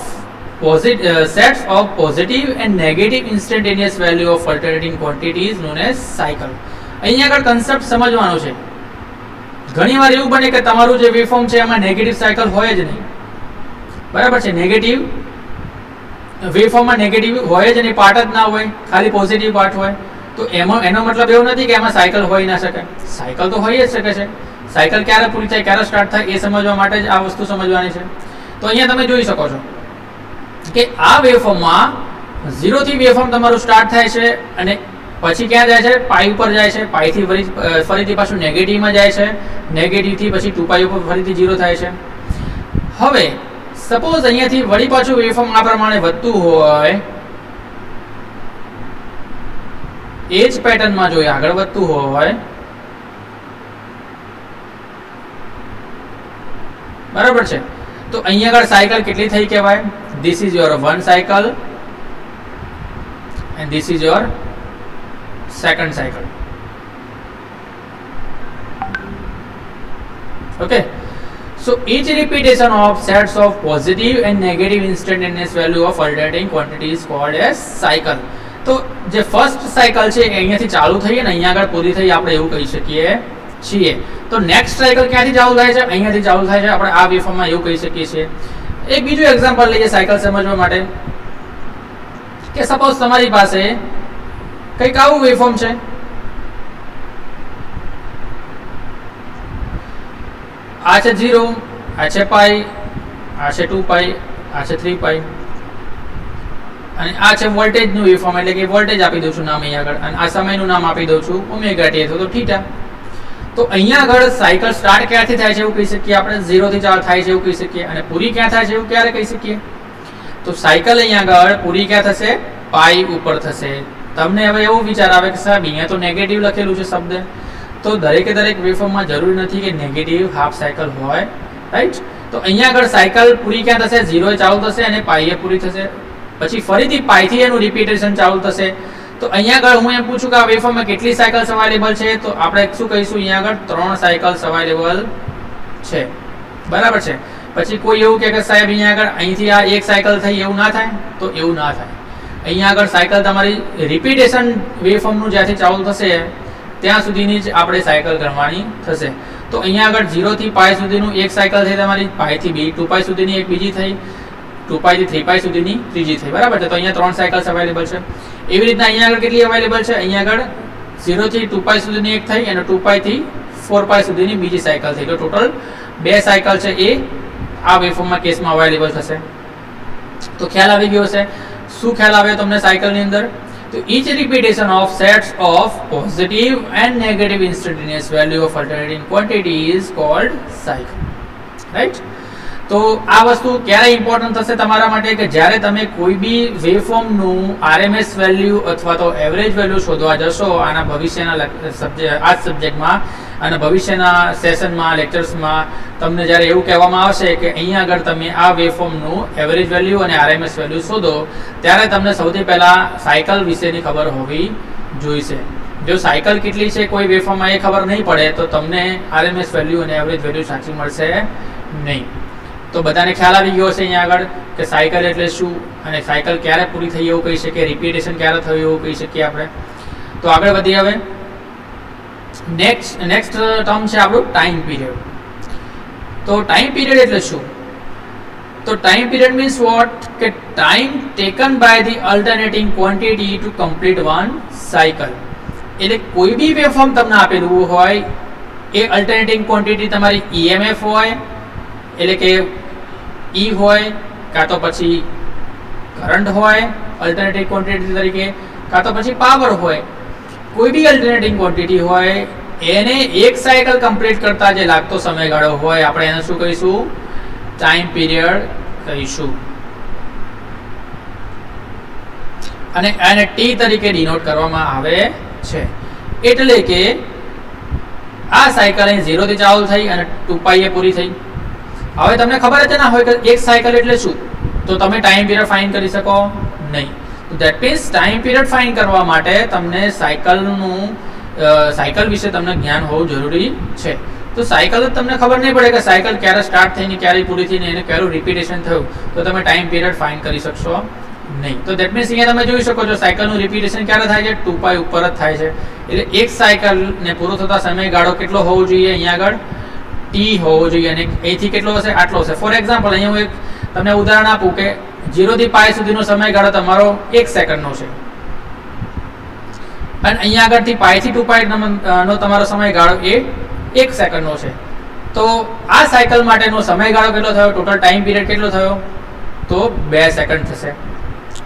sets of positive and negative instantaneous value of alternating quantity is known as cycle. અહીંયા આગળ કન્સેપ્ટ સમજવાનો છે. ઘણીવાર એવું બને કે તમારું જે વેવફોર્મ છે એમાં નેગેટિવ સાયકલ હોય જ નહીં. બરાબર છે? નેગેટિવ વેવફોર્મમાં નેગેટિવ હોય જ નહીં, પાર્ટ જ ના હોય, ખાલી પોઝિટિવ પાર્ટ હોય. તો એમાં એનો મતલબ એવું નથી કે એમાં સાયકલ હોઈ ના શકે. સાયકલ તો હોઈ જ શકે છે. સાયકલ ક્યારે પૂરી થાય, ક્યારે સ્ટાર્ટ થાય એ સમજવા માટે જ આ વસ્તુ સમજવાની છે. તો અહીંયા તમે જોઈ શકો છો કે આ વેવફોર્મમાં 0 થી વેવફોર્મ તમારું સ્ટાર્ટ થાય છે અને પછી ક્યાં જાય છે? પાઈ ઉપર જાય છે. પાઈથી ફરીથી પાછું નેગેટિવમાં જાય છે. નેગેટિવથી પછી 2π ઉપર ફરીથી 0 થાય છે. હવે સપોઝ અહીંયાથી વળી પાછું વેવફોર્મ આ પ્રમાણે વધતું હોય, એ જ પેટર્નમાં જો આગળ વધતું હોય, બરાબર છે? તો અહીંયા આગળ સાયકલ કેટલી થઈ કહેવાય? This is your 1 cycle and this is your 2nd cycle. Okay, so each repetition of sets of positive and negative instantaneous value of alternating quantity is called as cycle. તો જે ફર્સ્ટ સાયકલ છે એ અહીંયાથી ચાલુ થઈ અને અહીંયા આગળ પૂરી થઈ આપણે એવું કહી શકીએ છીએ. તો નેક્સ્ટ સાયકલ ક્યાંથી ચાલુ થાય છે? અહીંયાથી ચાલુ થાય છે. આપણે આ વેવફોર્મમાં એવું કહી શકીએ છીએ. એક બીજું એક્ઝામ્પલ લઈએ સાયકલ સમજવા માટે કે સપોઝ તમારી પાસે કંઈક આવું વેવફોર્મ છે. આ છે 0, આ છે પાઈ, આ છે 2π, આ છે 3π અને આ છે વોલ્ટેજનું વેવફોર્મ, એટલે કે વોલ્ટેજ આપી દઉં છું નામ અહીંયા આગળ, અને આ સમયનું નામ આપી દઉં છું ઓમેગા ટી અથવા તો થીટા. તો અહીંયા આગળ સાયકલ સ્ટાર્ટ ક્યાંથી થાય છે એવું કહી શકીએ આપણે? 0 થી ચાલુ થાય છે એવું કહી શકીએ. અને પૂરી ક્યાં થાય છે એવું ક્યારે કહી શકીએ? તો સાયકલ અહીંયા આગળ પૂરી ક્યાં થશે? પાઈ ઉપર થશે. તમને હવે એવું વિચાર આવે કે સાહેબ અહીંયા તો નેગેટિવ લખેલું છે શબ્દ, તો દરેકે દરેક વેવફોર્મમાં જરૂરી નથી કે નેગેટિવ હાફ સાયકલ હોય, રાઈટ? તો અહીંયા આગળ સાયકલ પૂરી ક્યાં થશે? 0 ચાલુ થશે અને પાઈએ પૂરી થશે. પછી ફરીથી પાઈથી એનું રિપીટેશન ચાલુ થશે. તો અહીંયા આગળ હું એમ પૂછું કે આ વેવફોર્મમાં કેટલી સાયકલ્સ અવેલેબલ છે? તો આપણે શું કહીશું? અહીંયા આગળ 3 સાયકલ્સ અવેલેબલ છે. બરાબર છે? પછી કોઈ એવું કે સાહેબ અહીંયા આગળ અહીંથી આ એક સાયકલ થઈ, એવું ના થાય? તો એવું ના થાય. અહીંયા આગળ સાયકલ તમારી રિપીટેશન વેવફોર્મનું જ્યાંથી ચાલુ થશે ત્યાં સુધીની જ આપણે સાયકલ ગણવાની થશે. તો અહીંયા આગળ 0 થી π સુધીનું એક સાયકલ થઈ તમારી, π થી 2π સુધીની એક બીજી થઈ, 2π થી 3π સુધીની ત્રીજી થઈ. બરાબર છે? તો અહીંયા 3 સાયકલ્સ અવેલેબલ છે. એવી રીતના અહીંયા આગળ કેટલી અવેલેબલ છે? અહીંયા આગળ 0 થી 2π સુધીની એક થઈ અને 2π થી 4π સુધીની બીજી સાયકલ થઈ. તો ટોટલ 2 સાયકલ છે એ આ વેવફોર્મમાં કેસમાં અવેલેબલ થશે. તો ખ્યાલ આવી ગયો હશે. શું ખ્યાલ આવ્યો તમને સાયકલની અંદર? તો each repetition of sets of positive and negative instantaneous value of alternating quantity is called cycle, right? તો આ વસ્તુ ક્યારે ઇમ્પોર્ટન્ટ થશે તમારા માટે કે જ્યારે તમે કોઈ બી વેવફોર્મનું આરએમએસ વેલ્યુ અથવા તો એવરેજ વેલ્યુ શોધવા જશો આના ભવિષ્યના આ સબ્જેક્ટમાં અને ભવિષ્યના સેશનમાં લેક્ચર્સમાં તમને જ્યારે એવું કહેવામાં આવશે કે અહીંયા આગળ તમે આ વેવફોર્મનું એવરેજ વેલ્યુ અને આરએમએસ વેલ્યુ શોધો ત્યારે તમને સૌથી પહેલાં સાયકલ વિશેની ખબર હોવી જોઈશે. જો સાયકલ કેટલી છે કોઈ વેવફોર્મમાં એ ખબર નહીં પડે તો તમને આરએમએસ વેલ્યુ અને એવરેજ વેલ્યુ સાચી મળશે નહીં. તો બધાને ખ્યાલ આવી ગયો હશે અહીંયા આગળ કે સાયકલ એટલે શું અને સાયકલ ક્યારે પૂરી થઈ એવું કહી શકીએ, રિપીટેશન ક્યારે થયું એવું કહી શકીએ આપણે. તો આગળ વધીએ હવે. નેક્સ્ટ ટર્મ છે આપણું ટાઈમ પીરિયડ. તો ટાઈમ પીરિયડ એટલે શું? તો ટાઈમ પીરિયડ મીન્સ વોટ કે time taken by the alternating quantity to complete one cycle. એટલે કોઈ બી વેવફોર્મ તમને આપેલું હોય એ અલ્ટરનેટિંગ ક્વોન્ટિટી તમારી ઈએમએફ હોય એટલે કે ઈ હોય કાં તો પછી કરંટ હોય અલ્ટરનેટિવ ક્વોન્ટિટી તરીકે કાં તો પછી પાવર હોય. કોઈ બી અલ્ટરનેટિવ ક્વોન્ટિટી હોય એને એક સાયકલ કમ્પ્લીટ કરતા જે લાગતો સમયગાળો હોય આપણે એને શું કહીશું? ટાઈમ પીરિયડ કહીશું. અને એને ટી તરીકે ડિનોટ કરવામાં આવે છે. એટલે કે આ સાયકલ અહીં 0 થી ચાલુ થઈ અને 2π એ પૂરી થઈ. હવે તમને ખબર જ ના હોય કે એક સાયકલ એટલે શું તો તમે ટાઈમ પીરિયડ ફાઇન્ડ કરી શકો નહીં. That means time period find કરવા માટે તમને સાયકલ વિશે તમને જ્ઞાન હોવું જરૂરી છે. તો સાયકલ જ તમને ખબર નહીં પડે કે સાયકલ ક્યારે સ્ટાર્ટ થઈને ક્યારે પૂરી થઈને એને ક્યારે રિપીટેશન થયું તો તમે ટાઈમ પીરિયડ ફાઇન્ડ કરી શકશો નહીં. તો ધેટ મીન્સ અહીંયા તમે જોઈ શકો છો સાયકલનું રિપીટેશન ક્યારે થાય છે? 2π ઉપર જ થાય છે. એટલે એક સાયકલને પૂરો થતા સમયગાળો કેટલો હોવો જોઈએ? અહીંયા આગળ ટી હોવો જોઈએ અને અહીંથી કેટલો હશે? આટલો હશે. ફોર એક્ઝામ્પલ અહીંયા હું એક તમને ઉદાહરણ આપું કે 0 થી π સુધીનો સમયગાળો તમારો 1 સેકન્ડનો છે અને અહીંયા આગળથી π થી 2π નો તમારો સમયગાળો એ 1 સેકન્ડનો છે. તો આ સાયકલ માટેનો સમયગાળો કેટલો થયો? ટોટલ ટાઈમ પીરિયડ કેટલો થયો? તો 2 સેકન્ડ થશે.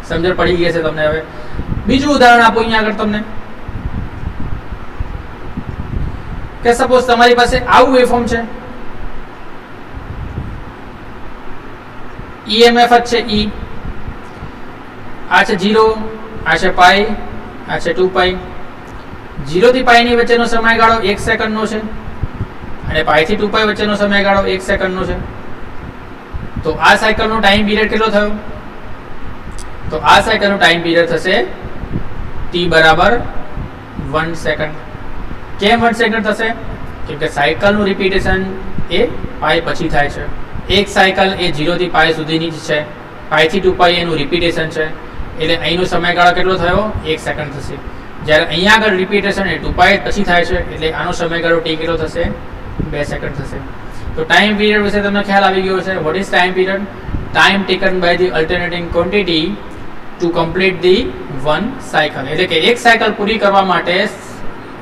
સમજણ પડી ગઈ છે તમને? હવે બીજું ઉદાહરણ આપું અહીંયા આગળ તમને કે સપોઝ તમારી પાસે આવું વેવફોર્મ છે, ઈએમએફ જ છે ઈ, આ છે 0, આ છે π, આ છે 2π. 0 થી π ની વચ્ચેનો સમયગાળો 1 સેકન્ડનો છે અને π થી 2π વચ્ચેનો સમયગાળો 1 સેકન્ડનો છે. તો આ સાયકલનો ટાઈમ પીરિયડ કેટલો થયો? તો આ સાયકલનો ટાઈમ પીરિયડ થશે t બરાબર 1 સેકન્ડ. કેમ 1 સેકન્ડ થશે? કેમ કે સાયકલનું રિપીટેશન એ π પછી થાય છે. એક સાયકલ એ 0 થી π સુધીની જ છે, π થી 2π એનું રિપીટેશન છે એટલે અહીંનો સમયગાળો કેટલો થયો? 1 સેકન્ડ થશે. જ્યારે અહીંયા આગળ રિપીટેશન એ 2π પછી થાય છે એટલે આનો સમયગાળો t કેટલો થશે? 2 સેકન્ડ થશે. તો ટાઈમ પીરિયડ વિશે તમને ખ્યાલ આવી ગયો છે. What is time period? Time taken by the alternating quantity to complete the one cycle. એટલે કે એક સાયકલ પૂરી કરવા માટે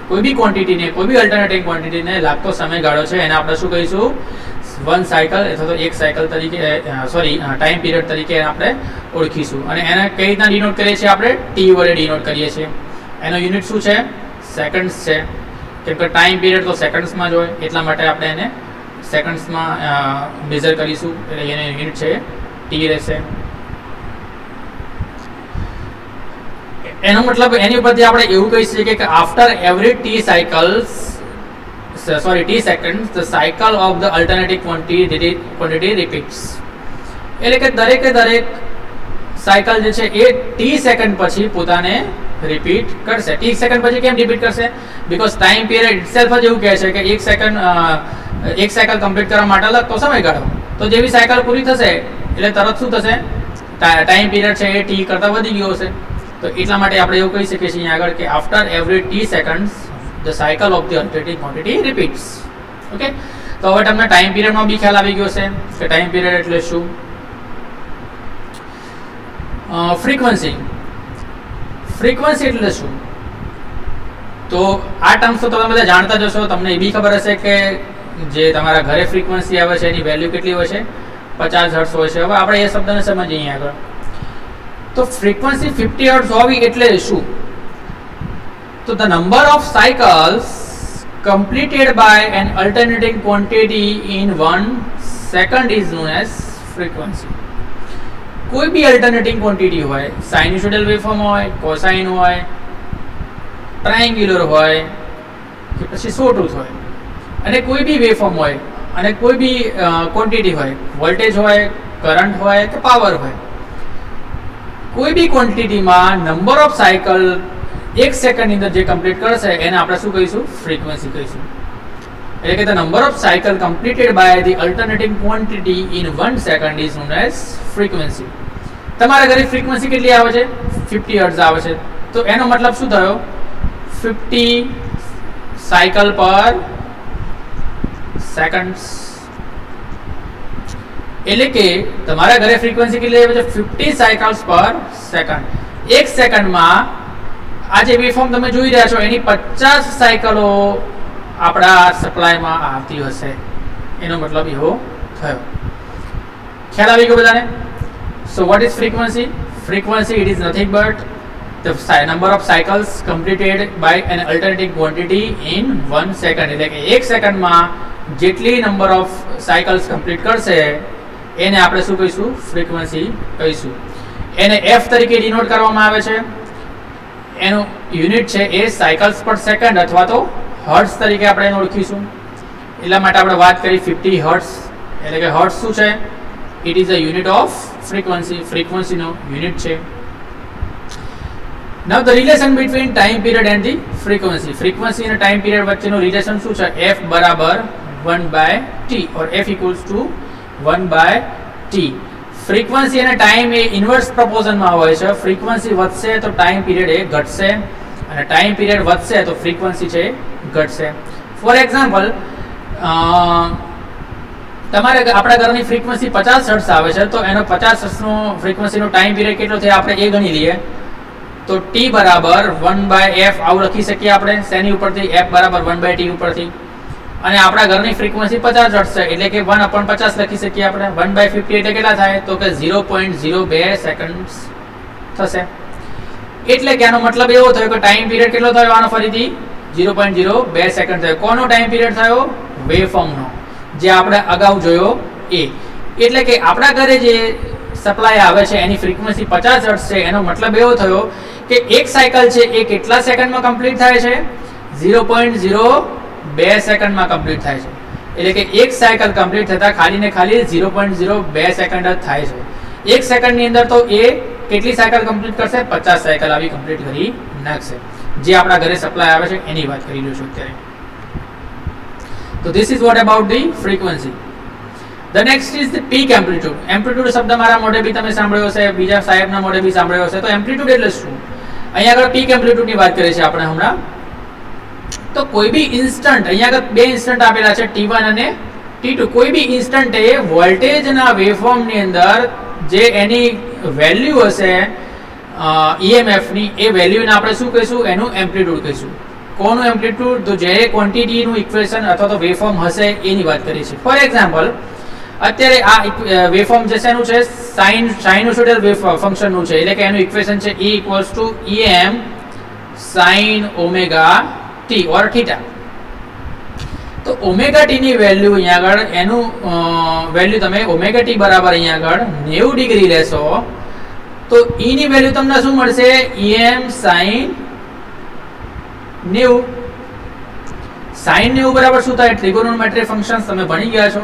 કોઈ બી ક્વોન્ટિટીને કોઈ બી અલ્ટરનેટિવ ક્વોન્ટિટીને લાગતો સમયગાળો છે એને આપણે શું કહીશું? 1 સાયકલ અથવા તો એક સાયકલ તરીકે ટાઈમ પીરિયડ તરીકે આપણે ઓળખીશું. અને એને કઈ રીતના ડિનોટ કરીએ છીએ? આપણે ટી વડે ડિનોટ કરીએ છીએ. એનો યુનિટ શું છે? સેકન્ડ્સ છે. કેમ કે ટાઈમ પીરિયડ તો સેકન્ડ્સમાં જ હોય એટલા માટે આપણે એને સેકન્ડ્સમાં મેઝર કરીશું એટલે એનો યુનિટ છે ટી રહેશે. એનો મતલબ એની ઉપરથી આપણે એવું કહી શકીએ કે after every T seconds the cycle of the alternative quantity repeats. એટલે કે દરેક સાયકલ જે છે એ ટી સેકન્ડ પછી પોતાને રિપીટ કરશે. ટી સેકન્ડ પછી કેમ રિપીટ કરશે? બીકોઝ ટાઈમ પીરિયડ ઇટસેલ્ફ જ એવું કહે છે કે એક સાયકલ કમ્પ્લીટ કરવા માટે લાગતો સમયગાળો. તો જેવી સાયકલ પૂરી થશે એટલે તરત શું થશે? ટાઈમ પીરિયડ છે એ ટી કરતાં વધી ગયો હશે. તો એટલા માટે આપણે એવું કહી શકીએ છીએ અહીંયા આગળ કે after every T seconds the cycle of the alternative quantity repeats. Okay, તો હવે તમને ટાઈમ પીરિયડનો બી ખ્યાલ આવી ગયો છે કે ટાઈમ પીરિયડ એટલે શું. ફ્રીક્વન્સી એટલે શું? તો આ ટર્મ્સ તો તમે બધા જાણતા જ હશો. તમને એ બી ખબર હશે કે જે તમારા ઘરે ફ્રીક્વન્સી આવે છે એની વેલ્યુ કેટલી હોય છે? 50 હર્ટ્ઝ હોય છે. હવે આપણે એ શબ્દને સમજીએ અહીંયા આગળ. તો ફ્રીક્વન્સી 50 હર્ટ્ઝ હોવી એટલે શું? તો the number of cycles completed by an alternating quantity in one second is known as frequency. કોઈ બી અલ્ટરનેટિંગ ક્વોન્ટિટી હોય, સાઇન્યુસોઇડલ વેવફોર્મ હોય, કોસાઇન હોય, ટ્રાયેંગ્યુલર હોય કે પછી સોટૂથ હોય, અને કોઈ બી વેવફોર્મ હોય અને કોઈ બી ક્વોન્ટિટી હોય, વોલ્ટેજ હોય, કરંટ હોય કે પાવર હોય, કોઈ બી ક્વોન્ટિટીમાં નંબર ઓફ સાયકલ 1 સેકન્ડની અંદર જે કમ્પ્લીટ કરશે એને આપણે શું કહીશું? ફ્રીક્વન્સી કહીશું. એટલે કે the number of cycle completed by the alternating quantity in 1 second is known as frequency. તમારા ઘરે ફ્રીક્વન્સી કેટલી આવે છે? 50 હર્ટ્ઝ આવે છે. તો એનો મતલબ શું થયો? 50 સાયકલ પર સેકન્ડ્સ. એટલે કે તમારા ઘરે ફ્રીક્વન્સી કેટલી આવે છે? 50 સાયકલ્સ પર સેકન્ડ. 1 સેકન્ડમાં આ જે વેવફોર્મ તમે જોઈ રહ્યા છો એની 50 સાયકલો આપણા સપ્લાયમાં આવતી હશે. એનો મતલબ એવો થયો. ખ્યાલ આવી ગયો બધાને? So what is frequency? Frequency it is nothing but the number of cycles completed by an alternating quantity in 1 second. એટલે કે 1 સેકન્ડમાં જેટલી નંબર ઓફ સાયકલ્સ કમ્પ્લીટ કરશે એને આપણે શું કહીશું? ફ્રીક્વન્સી કહીશું. એને f તરીકે ડિનોટ કરવામાં આવે છે. એનું યુનિટ છે એ સાયકલ્સ પર સેકન્ડ અથવા તો હર્ટ્ઝ તરીકે આપણે એને ઓળખીશું. એટલા માટે આપણે વાત કરી 50 હર્ટ્ઝ. એટલે કે હર્ટ્ઝ શું છે? It is a unit of frequency. ફ્રીક્વન્સીનો યુનિટ છે. Now the relation between time period and the frequency. Frequency and time period વચ્ચેનો રિલેશન શું છે? f બરાબર 1/t or f equals to 1/t. Frequency અને ટાઈમ એ inverse પ્રપોઝનમાં હોય છે. Frequency વધશે તો ટાઈમ પીરિયડ એ ઘટશે, અને ટાઈમ પીરિયડ વધશે તો ફ્રીક્વન્સી છે ઘટશે. ફોર એક્ઝામ્પલ, તમારે આપણા ઘરની ફ્રીક્વન્સી 50 હર્ટ્ઝ આવે છે, તો એનો 50 હર્ટ્ઝનો ફ્રીક્વન્સીનો ટાઈમ પીરિયડ કેટલો થાય આપણે એ ગણી લઈએ. તો t બરાબર 1/f આવું લખી શકીએ આપણે. શેની ઉપરથી? f બરાબર 1/t ઉપરથી. અને આપણા ઘરની ફ્રીક્વન્સી 50 હર્ટ્ઝ છે એટલે કે 1/50 લખી શકીએ આપણે. 1/50 એટલે કેટલા થાય? તો કે 0.02 સેકન્ડ થશે. એટલે કે આનો મતલબ એવો થયો કે ટાઈમ પીરિયડ કેટલો થયો આનો? ફરીથી 0.02 સેકન્ડ થયો. કોનો ટાઈમ પીરિયડ થયો? વેવફોર્મનો, જે આપણે અગાઉ જોયો એ. એટલે કે આપણા ઘરે જે સપ્લાય આવે છે એની ફ્રીક્વન્સી 50 હર્ટ્ઝ છે. એનો મતલબ એવો થયો કે એક સાયકલ છે એ કેટલા સેકન્ડમાં કમ્પ્લીટ થાય છે? 0.02 સેકન્ડમાં કમ્પ્લીટ થાય છે. એટલે કે એક સાયકલ કમ્પ્લીટ થતા ખાલી ને ખાલી 0.02 સેકન્ડ જ થાય છે. એક સેકન્ડની અંદર તો એ કેટલી સાયકલ કમ્પ્લીટ કરશે? 50 સાયકલ આવી કમ્પ્લીટ કરી નાખશે. જે આપણા ઘરે સપ્લાય આવે છે એની વાત કરી રહ્યો છું અત્યારે. તો this is what about the frequency. The next is the peak amplitude. Amplitude શબ્દ મારા મોઢે બી તમે સાંભળ્યો હશે, બીજા સાહેબના મોઢે બી સાંભળ્યો હશે. તો એમ્પ્લિટ્યુડ એટલે શું? અહીંયા આગળ પીક એમ્પ્લિટ્યુડની વાત કરીએ છીએ આપણે હમણાં. તો કોઈ બી ઇન્સ્ટન્ટ, અહીંયા આગળ બે ઇન્સ્ટન્ટ આપેલા છે T1 અને T2. કોઈ બી ઇન્સ્ટન્ટે વોલ્ટેજના વેવફોર્મની અંદર જે એની વેલ્યુ હશે EMF ની, એ વેલ્યુને આપણે શું કહીશું? એનું એમ્પ્લિટ્યુડ કહીશું. કોનું એમ્પ્લિટ્યુડ? તો જે ક્વોન્ટિટીનું ઇક્વેશન અથવા તો વેવફોર્મ હશે એની વાત કરીએ છીએ. ફોર એક્ઝામ્પલ, અત્યારે આ વેવફોર્મ જે છે એનું છે સાઇનુસોઇડલ વેવ ફંક્શનનું છે. એટલે કે એનું ઇક્વેશન છે E = Em sin ωt or θ. તો ωt ની વેલ્યુ અહીંયા આગળ એનું વેલ્યુ તમે ωt બરાબર અહીંયા આગળ 90 ડિગ્રી લેશો તો E ની વેલ્યુ તમને શું મળશે? Em sin 90. sin 90 બરાબર શું થાય? ટ્રિગોનોમેટ્રી ફંક્શન્સ તમે ભણી ગયા છો.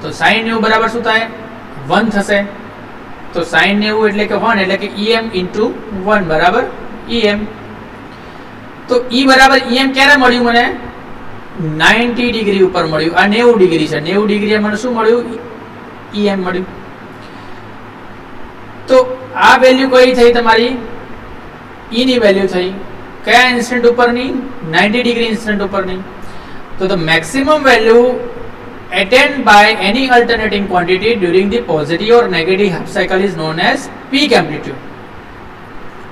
તો sin 90 બરાબર શું થાય? 1 થશે. તો sin 90 એટલે કે 1 એટલે કે Em into 1 બરાબર Em. તો E બરાબર Em ક્યારે મળ્યું મને? 90 ડિગ્રી ઉપર મળ્યું. આ 90 ડિગ્રી છે. 90 ડિગ્રી મને શું મળ્યું? Em મળ્યું. તો આ વેલ્યુ કઈ થઈ તમારી? E ની વેલ્યુ થઈ. કયા ઇન્સ્ટન્ટ ઉપરની? 90 ડિગ્રી ઇન્સ્ટન્ટ ઉપરની. તો the maximum value attained by any alternating quantity during the positive or negative half cycle is known as peak amplitude.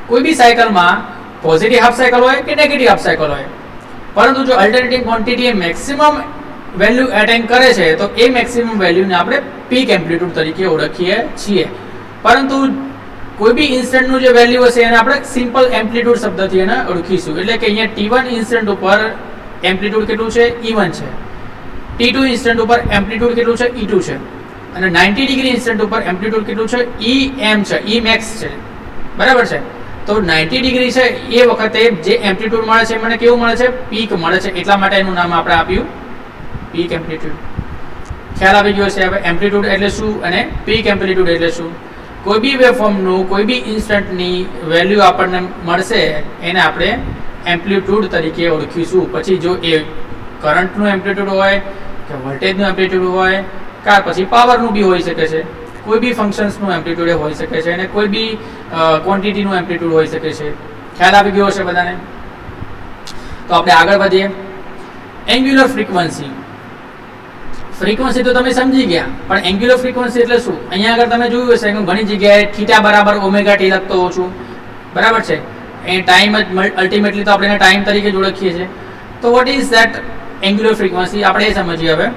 કોઈ બી સાયકલમાં પોઝિટિવ હાફ સાયકલ હોય કે નેગેટિવ હાફ સાયકલ હોય, પરંતુ જો અલ્ટરનેટિંગ ક્વોન્ટિટી એ મેક્સિમમ વેલ્યુ એટેન કરે છે તો એ મેક્સિમમ વેલ્યુને આપણે પીક એમ્પ્લિટ્યુડ તરીકે ઓળખીએ છીએ. પરંતુ કોઈ બી ઇન્સ્ટન્ટનું જે વેલ્યુ હશે એને આપણે સિમ્પલ એમ્પ્લિટ્યુડ શબ્દથી એને ઓળખીશું. એટલે કે અહીંયા T1 ઇન્સ્ટન્ટ ઉપર એમ્પ્લિટ્યુડ કેટલું છે? E1 છે. T2 ઇન્સ્ટન્ટ ઉપર એમ્પ્લિટ્યુડ કેટલું છે? E2 છે. અને 90 ડિગ્રી ઇન્સ્ટન્ટ ઉપર એમ્પ્લિટ્યુડ કેટલું છે ઈ એમ છે, ઈ મેક્સ છે, બરાબર છે. તો 90 ડિગ્રી છે એ વખતે જે એમ્પ્લિટ્યુડ મળે છે મને કેવું મળે છે પીક મળે છે, એટલા માટે એનું નામ આપણે આપ્યું પીક એમ્પ્લિટ્યુડ. ખ્યાલ આવી ગયો છે હવે એમ્પ્લિટ્યુડ એટલે શું અને પીક એમ્પ્લિટ્યુડ એટલે શું. કોઈ બી વેવફોર્મનું કોઈ બી ઇન્સ્ટન્ટની વેલ્યુ આપણને મળશે એને આપણે એમ્પ્લિટ્યુડ તરીકે ઓળખીશું. પછી જો એ કરંટનું એમ્પ્લિટ્યુડ હોય કે વોલ્ટેજનું એમ્પ્લિટ્યુડ હોય કે પછી પાવરનું બી હોઈ શકે છે, કોઈ બી ફંક્શન્સનું એમ્પ્લિટ્યુડ હોઈ શકે છે અને કોઈ બી ક્વોન્ટિટીનું એમ્પ્લિટ્યુડ હોઈ શકે છે. ખ્યાલ આવી ગયો હશે બધાને. તો આપણે આગળ વધીએ. Angular frequency. ફ્રીક્વન્સી તો તમે સમજી ગયા, પણ એંગ્યુલર ફ્રીક્વન્સી એટલે શું? અહીંયા આગળ તમે જોયું હશે કે ઘણી જગ્યાએ થીટા બરાબર ઓમેગા ટી લખતો હોઉં છું, બરાબર છે. એ ટાઈમ જ અલ્ટિમેટલી તો આપણે એને ટાઈમ તરીકે જ ઓળખીએ છીએ. તો what is that angular frequency? આપણે એ સમજીએ હવે.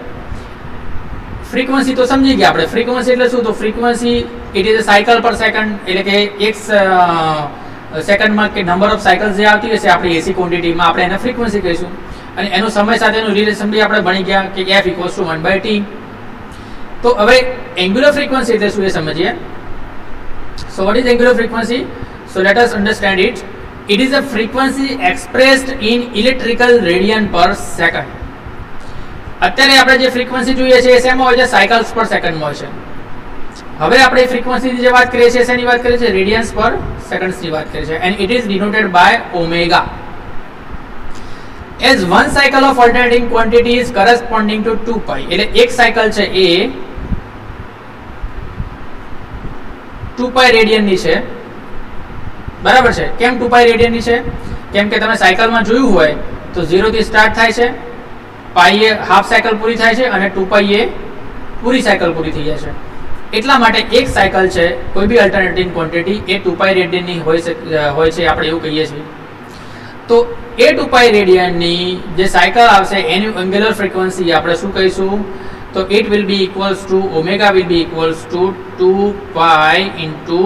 ફ્રીક્વન્સી તો સમજી ગયા આપણે. ફ્રીક્વન્સી એટલે શું? તો frequency it is a cycle પર સેકન્ડ, એટલે કે એક સેકન્ડમાં કે નંબર ઓફ સાયકલ્સ જે આવતી હશે આપણી એસી ક્વોન્ટિટીમાં આપણે એને ફ્રીક્વન્સી કહીશું. અને એનું સમય સાથેનું રિલેશન બી આપણે ભણી ગયા કે f = 1/t. તો હવે એંગ્યુલર ફ્રીક્વન્સી એટલે શું એ સમજીએ. So what is angular frequency? So let us understand it. It is a frequency expressed in electrical radian per second. અત્યારે આપણે જે ફ્રીક્વન્સી જોઈએ છે એ શેમાં હોય છે? સાયકલ્સ પર સેકન્ડમાં હોય છે. હવે આપણે ફ્રીક્વન્સીની જે વાત કરીએ છીએ શેની વાત કરીએ છીએ? રેડિયન્સ પર સેકન્ડ્સની વાત કરીએ છીએ. and it is denoted by omega. As one cycle of alternating quantity is corresponding to 2π. એટલે એક સાયકલ છે એ 2π રેડિયનની છે, બરાબર છે. કેમ 2π રેડિયનની છે? કેમ કે તમે સાયકલમાં જોયું હોય તો 0 થી સ્ટાર્ટ થાય છે, પાઈ એ હાફ સાયકલ પૂરી થાય છે અને 2π એ પૂરી સાયકલ પૂરી થઈ જાય છે. એટલા માટે એક સાયકલ છે કોઈ બી અલ્ટરનેટિંગ ક્વોન્ટિટી એ 2π રેડિયનની હોય છે, આપણે એવું કહીએ છીએ. તો એ 2π રેડિયનની જે સાયકલ આવશે એની એંગ્યુલર ફ્રીક્વન્સી આપણે શું કહીશું? તો it will be equals to omega will be equals to 2π into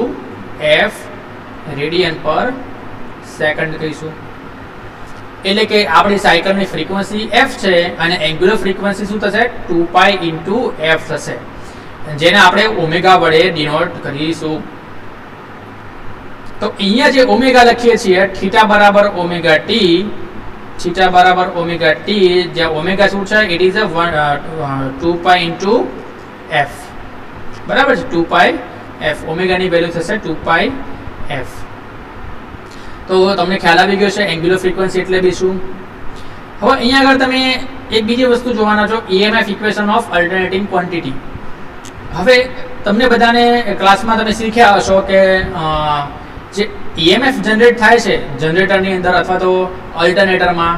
f radian per second કહીશું. એટલે કે આપણી સાયકલની ફ્રીક્વન્સી f છે અને એંગ્યુલર ફ્રીક્વન્સી શું થશે? 2π ઇન્ટુ f થશે, જેને આપણે ઓમેગા વડે ડિનોટ કરીશું. તો અહીંયા જે ઓમેગા લખીએ છીએ થીટા બરાબર ઓમેગા ટી, થીટા બરાબર ઓમેગા ટી, જ્યાં ઓમેગા શું છે? It is a 2π into f, બરાબર છે. 2π f ઓમેગાની વેલ્યુ થશે 2π f. તો તમને ખ્યાલ આવી ગયો છે એંગ્યુલર ફ્રીક્વન્સી એટલે બી શું. હવે અહીંયા આગળ તમે એક બીજી વસ્તુ જોવાના છો, EMF equation of alternating quantity. હવે તમને બધાને ક્લાસમાં તમે શીખ્યા હશો કે જે EMF જનરેટ થાય છે જનરેટરની અંદર અથવા તો અલ્ટરનેટરમાં,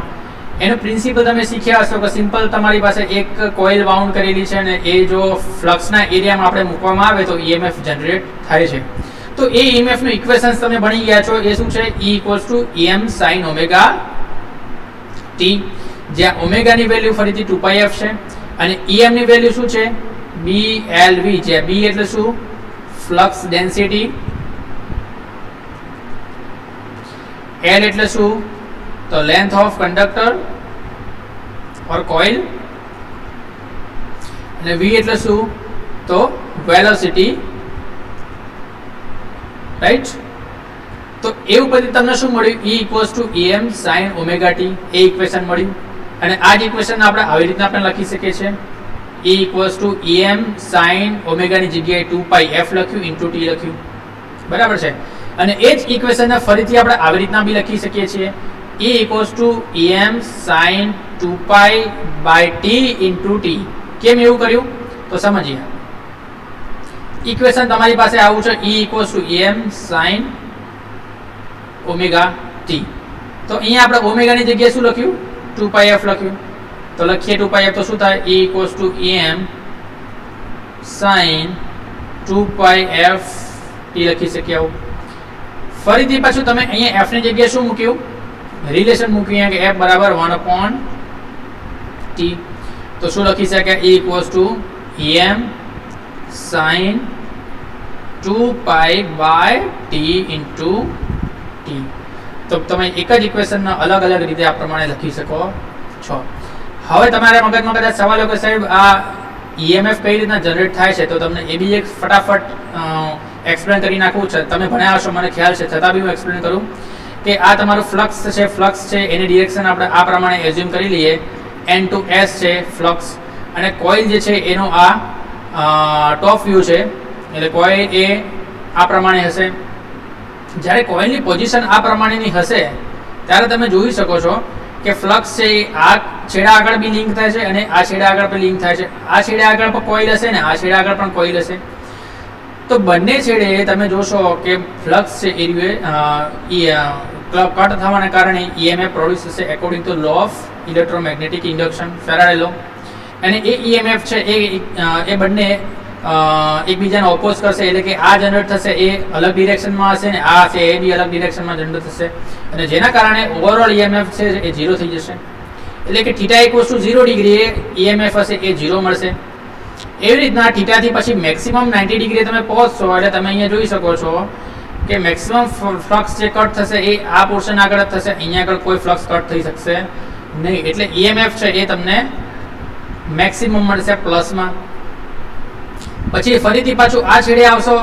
એનો પ્રિન્સિપલ તમે શીખ્યા હશો કે સિમ્પલ તમારી પાસે એક કોઇલ બાઉન્ડ કરેલી છે અને એ જો ફ્લક્સના એરિયામાં આપણે મૂકવામાં આવે તો EMF જનરેટ થાય છે. તો એ EMF નું ઇક્વેશન્સ તમે ભણી ગયા છો. એ શું છે? E = Em sin omega t, જ્યાં ઓમેગા ની વેલ્યુ ફરીથી 2πf છે અને Em ની વેલ્યુ શું છે? BLV, જ્યાં B એટલે શું? ફ્લક્સ ડેન્સિટી, L એટલે શું? તો length of conductor or coil, અને V એટલે શું? તો વેલોસિટી, રાઈટ. તો એવું પછી તમને શું મળ્યું? E = Em sin omega t, એ ઇક્વેશન મળ્યું. અને આ જ ઇક્વેશન આપણે આવી રીતના આપણે લખી શકીએ છીએ. E = Em sin omega ની જગ્યાએ 2πf લખ્યું ઇન્ટુ t લખ્યું, બરાબર છે. અને એ જ ઇક્વેશનને ફરીથી આપણે આવી રીતના બી લખી શકીએ છીએ. E = Em sin 2π/t into t. કેમ એવું કર્યું? તો સમજીએ. ઇક્વેશન તમારી પાસે આવું છે, E = Em sin omega t. તો અહીંયા આપણે ઓમેગા ની જગ્યાએ શું લખ્યું? 2πf લખ્યું. તો લખીએ 2πf તો શું થાય? E = Em sin 2πf t લખી શકીએ આવું. ફરીથી પાછું તમે અહીંયા f ની જગ્યાએ શું મૂક્યું? રિલેશન મૂક્યું કે f બરાબર 1/t. તો શું લખી શકાય? E = Em sin 2π/t into t. તો તમે એક જ ઇક્વેશનને અલગ અલગ રીતે આ પ્રમાણે લખી શકો છો. હવે તમારા મગજમાં કદાચ સવાલ હોય કે સાહેબ આ EMF કઈ રીતના જનરેટ થાય છે તો તમને એ બી એક ફટાફટ એક્સપ્લેન કરી નાખું છે. તમે ભણ્યા હશો મને ખ્યાલ છે, છતાં બી હું એક્સપ્લેન કરું કે આ તમારું ફ્લક્સ છે એની ડિરેક્શન આપણે આ પ્રમાણે એઝ્યુમ કરી લઈએ. N to S છે ફ્લક્સ, અને કોઇલ જે છે એનો આ ટોપ વ્યૂ છે, એટલે કોઇલ એ આ પ્રમાણે હશે. જ્યારે કોઇલની પોઝિશન આ પ્રમાણેની હશે ત્યારે તમે જોઈ શકો છો કે ફ્લક્સ છે એ આ છેડા આગળ બી લિંક થાય છે અને આ છેડા આગળ પણ લિંક થાય છે. આ છેડા આગળ પણ કોઇલ હશે ને આ છેડા આગળ પણ કોઇલ હશે. તો બંને છેડે તમે જોશો કે ફ્લક્સ છે એ કટ થવાના કારણે EMF પ્રોડ્યુસ થશે according to law of electromagnetic induction, Faraday law. અને એ EMF છે એ બંને એકબીજાને ઓપોઝ કરશે, એટલે કે આ જનરેટ થશે એ અલગ ડિરેક્શનમાં હશે ને આ છે એ બી અલગ ડિરેક્શનમાં જનરેટ થશે, અને જેના કારણે ઓવરઓલ EMF છે એ 0 થઈ જશે. એટલે કે θ = 0 ડિગ્રી એ EMF હશે એ 0 મળશે. એવી રીતના થીટાથી પછી મેક્સિમમ 90 ડિગ્રી તમે પહોંચશો એટલે તમે અહીંયા જોઈ શકો છો કે મેક્સિમમ ફ્લક્સ જે કટ થશે એ આ પોર્શન આગળ જ થશે, અહીંયા આગળ કોઈ ફ્લક્સ કટ થઈ શકશે નહીં. એટલે EMF છે એ તમને મેક્સિમમ મળશે પ્લસમાં. પછી ફરીથી પાછું આ છેડે આવશો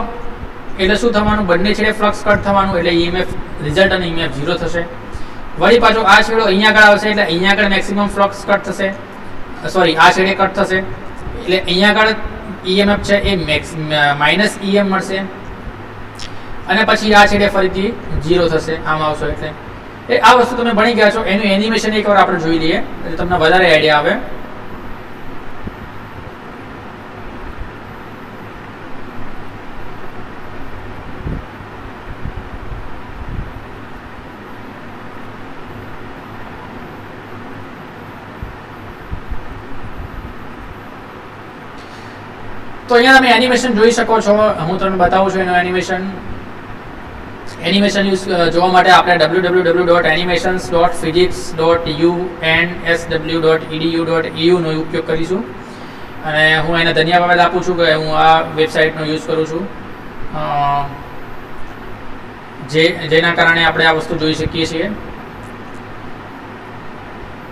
એટલે શું થવાનું, બંને છેડે ફ્લક્સ કટ થવાનું, એટલે EMF રિઝલ્ટ અને EMF 0 થશે. વળી પાછું આ છેડો અહીંયા આગળ આવશે એટલે અહીંયા આગળ મેક્સિમમ ફ્લક્સ કટ થશે, સોરી આ છેડે કટ થશે એટલે અહીંયા આગળ EMF છે એ માઇનસ EM મળશે, અને પછી આ છેડે ફરીથી 0 થશે આમ આવશો એટલે. એ આ વસ્તુ તમે ભણી ગયા છો, એનું એનિમેશન એકવાર આપણે જોઈ લઈએ એટલે તમને વધારે આઈડિયા આવે. તો અહીંયા તમે એનિમેશન જોઈ શકો છો, હું તમને બતાવું છું એનું એનિમેશન. એનિમેશન જોવા માટે આપણે www.animations.physics.unsw.edu.eu નો ઉપયોગ કરીશું, અને હું એને ધન્યવાદ આપું છું કે હું આ વેબસાઇટનો યુઝ કરું છું, જેના કારણે આપણે આ વસ્તુ જોઈ શકીએ છીએ.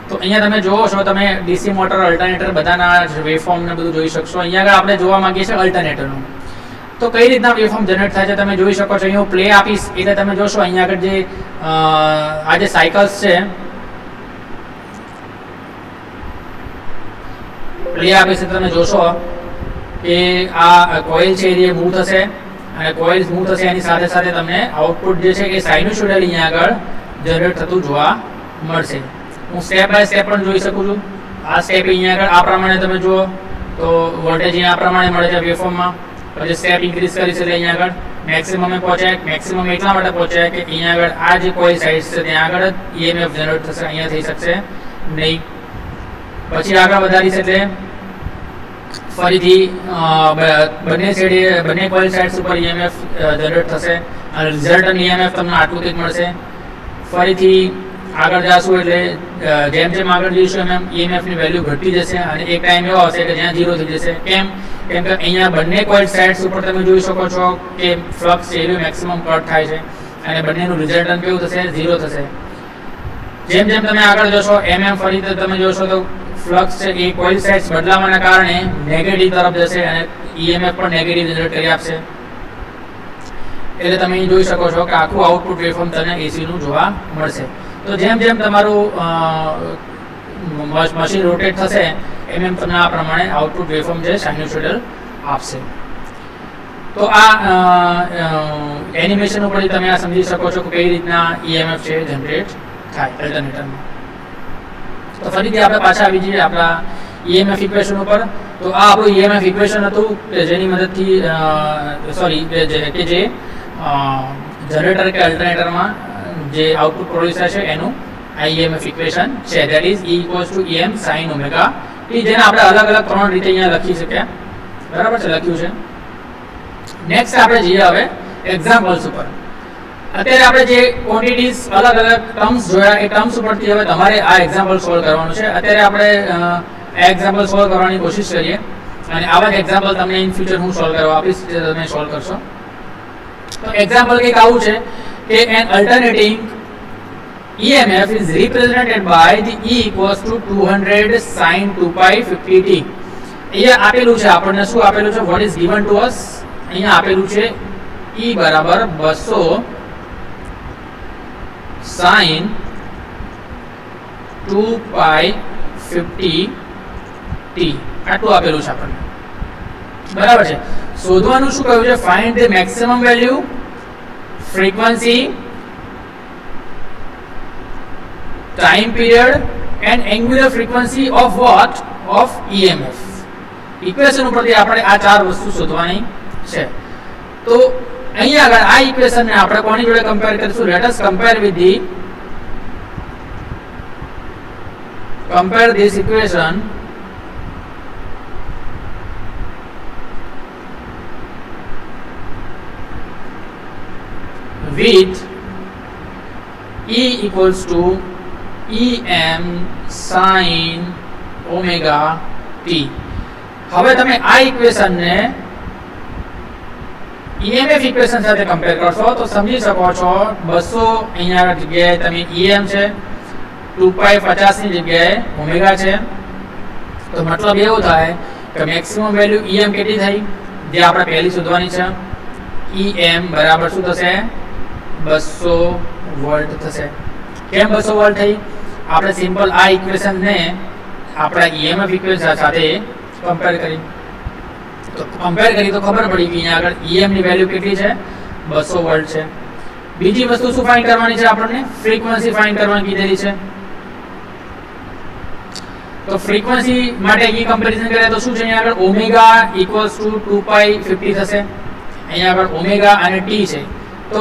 તો અહીંયા તમે જોવો છો, તમે DC મોટર, અલ્ટરનેટર બધાના વેવફોર્મ ને બધું જોઈ શકશો. અહીંયા આગળ આપણે જોવા માંગીએ છીએ અલ્ટરનેટરનું. તો કઈ રીતના વેવફોર્મ જનરેટ થાય છે તમે જોઈ શકો છો. અહીં હું પ્લે આપીશ એટલે તમે જોશો અહીંયા આગળ જે આ જે સાયકલ્સ છે, પ્લે આપીશ એટલે તમે જોશો કે આ કોઇલ છે એ મૂવ થશે, અને કોઇલ મૂવ થશે એની સાથે સાથે તમને આઉટપુટ જે છે એ સાઇનુસોઇડલ અહીંયા આગળ જનરેટ થતું જોવા મળશે. હું સ્ટેપ બાય સ્ટેપ પણ જોઈ શકું છું. આ સ્ટેપ અહીંયા આગળ આ પ્રમાણે તમે જુઓ તો વોલ્ટેજ અહીંયા આ પ્રમાણે મળે છે વેવફોર્મમાં. પછી સ્ટેપ ઇન્ક્રીઝ કરીશ એટલે અહીંયા આગળ મેક્સિમમે પહોંચાય. મેક્સિમમ એટલા માટે પહોંચાય કે અહીંયા આગળ આ જે કોઈ સાઇડ છે ત્યાં આગળ જ EMF જનરેટ થશે, અહીંયા થઈ શકશે નહીં. પછી આગળ વધારીશ એટલે ફરીથી બંને કોઇલ સાઇડ્સ ઉપર EMF જનરેટ થશે, અને રિઝલ્ટન્ટ EMF તમને આટલું કંઈક મળશે. ફરીથી આગળ જાશું એટલે જેમ જેમ આગળ જઈશું એમ EMF ની વેલ્યુ ઘટતી જશે, અને એક ટાઈમ એવો આવશે કે જ્યાં 0 થઈ જશે. કેમ કે અહીંયા બંને કોઇલ સાઇડ્સ ઉપર તમે જોઈ શકો છો કે ફ્લક્સ છે એ મેક્સિમમ કટ થાય છે, અને બંનેનું રિઝલ્ટન્ટ કેવું થશે, 0 થશે. જેમ જેમ તમે આગળ જશો એમ ફરીથી તમે જોશો તો ફ્લક્સ છે એ કોઇલ સાઇડ્સ બદલાવાના કારણે નેગેટિવ તરફ જશે, અને EMF પણ નેગેટિવ જનરેટ કરી આપશે. એટલે તમે અહીં જોઈ શકો છો કે આખું આઉટપુટ વેવફોર્મ તમને AC નું જોવા મળશે. તો જેમ જેમ તમારું મશીન રોટેટ થશે એમ એમ તમને આ પ્રમાણે આઉટપુટ વેવફોર્મ છે સાઇનુસોઇડલ આપશે. તો આ એનિમેશન ઉપરથી તમે આ સમજી શકો છો કે કઈ રીતના EMF છે જનરેટ થાય અલ્ટરનેટરમાં. તો ફરીથી આપણે પાછા આવી જઈએ આપણા EMF ઇક્વેશન ઉપર. તો આ આપણું EMF ઇક્વેશન હતું કે જેની મદદથી કે જે જનરેટર કે અલ્ટરનેટરમાં જે આઉટપુટ પ્રોડ્યુસ થાય છે એનું આ EMF ઇક્વેશન છે, that is E = EM sin omega t, જેને આપણે અલગ અલગ 3 રીતે અહીંયા લખી શક્યા. બરાબર છે, લખ્યું છે. નેક્સ્ટ આપણે જઈએ હવે એક્ઝામ્પલ્સ ઉપર. અત્યારે આપણે જે ક્વોન્ટિટીઝ અલગ અલગ ટર્મ્સ જોયા એ ટર્મ્સ ઉપરથી હવે તમારે આ એક્ઝામ્પલ સોલ્વ કરવાનું છે. અત્યારે આપણે આ એક્ઝામ્પલ સોલ્વ કરવાની કોશિશ કરીએ, અને આવા જ એક્ઝામ્પલ તમને ઇન ફ્યુચર હું સોલ્વ કરવા આપીશ જે તમે સોલ્વ કરશો. તો એક્ઝામ્પલ કંઈક આવું છે કે an alternating EMF is represented by the E = 200 sin 2π 50t. અહીંયા આપેલું છે આપણને શું આપેલું છે વોટ ઇઝ ગિવન ટુ અસ અહીંયા આપેલું છે E બરાબર 200 sin 2 પાઈ 50 t આટલું આપેલું છે આપણને બરાબર છે શોધવાનું શું કહ્યું છે find the maximum value frequency time period and angular frequency of what of EMF equation ઉપરથી આપણે આ ચાર વસ્તુ શોધવાની છે તો અહીંયા આગળ આ ઇક્વેશન ને આપણે કોની જોડે કમ્પેર કરીશું let us compare with the compare this equation with E equals to EM sin omega t હવે તમે આ ઇક્વેશન ને EMF ઇક્વેશન સાથે કમ્પેર કરશો તો સમજી શકો છો 200 અહીંયા જગ્યાએ તમે EM છે 2 પાઈ 50 ની જગ્યાએ ઓમેગા છે તો મતલબ એવું થાય કે મેક્સિમમ વેલ્યુ EM કેટલી થઈ જે આપણે પહેલી શોધવાની છે EM બરાબર શું થશે 200 વોલ્ટ થશે કેમ 200 વોલ્ટ થઈ આપણે સિમ્પલ આ ઇક્વેશન ને આપણા EMF ઇક્વેશન સાથે કમ્પેર કરી તો કમ્પેર કરી તો ખબર પડી કે અહીંયા આગળ EM ની વેલ્યુ કેટલી છે 200 વોલ્ટ છે બીજી વસ્તુ શું ફાઇન્ડ કરવાની છે આપણને ફ્રીક્વન્સી ફાઇન્ડ કરવાની કીધેલી છે તો ફ્રીક્વન્સી માટે ઈ કમ્પેરિઝન કરીએ તો શું છે અહીંયા આગળ ઓમેગા ઇક્વલ્સ ટુ 2 પાઈ 50 થશે અહીંયા આગળ ઓમેગા અને t છે તો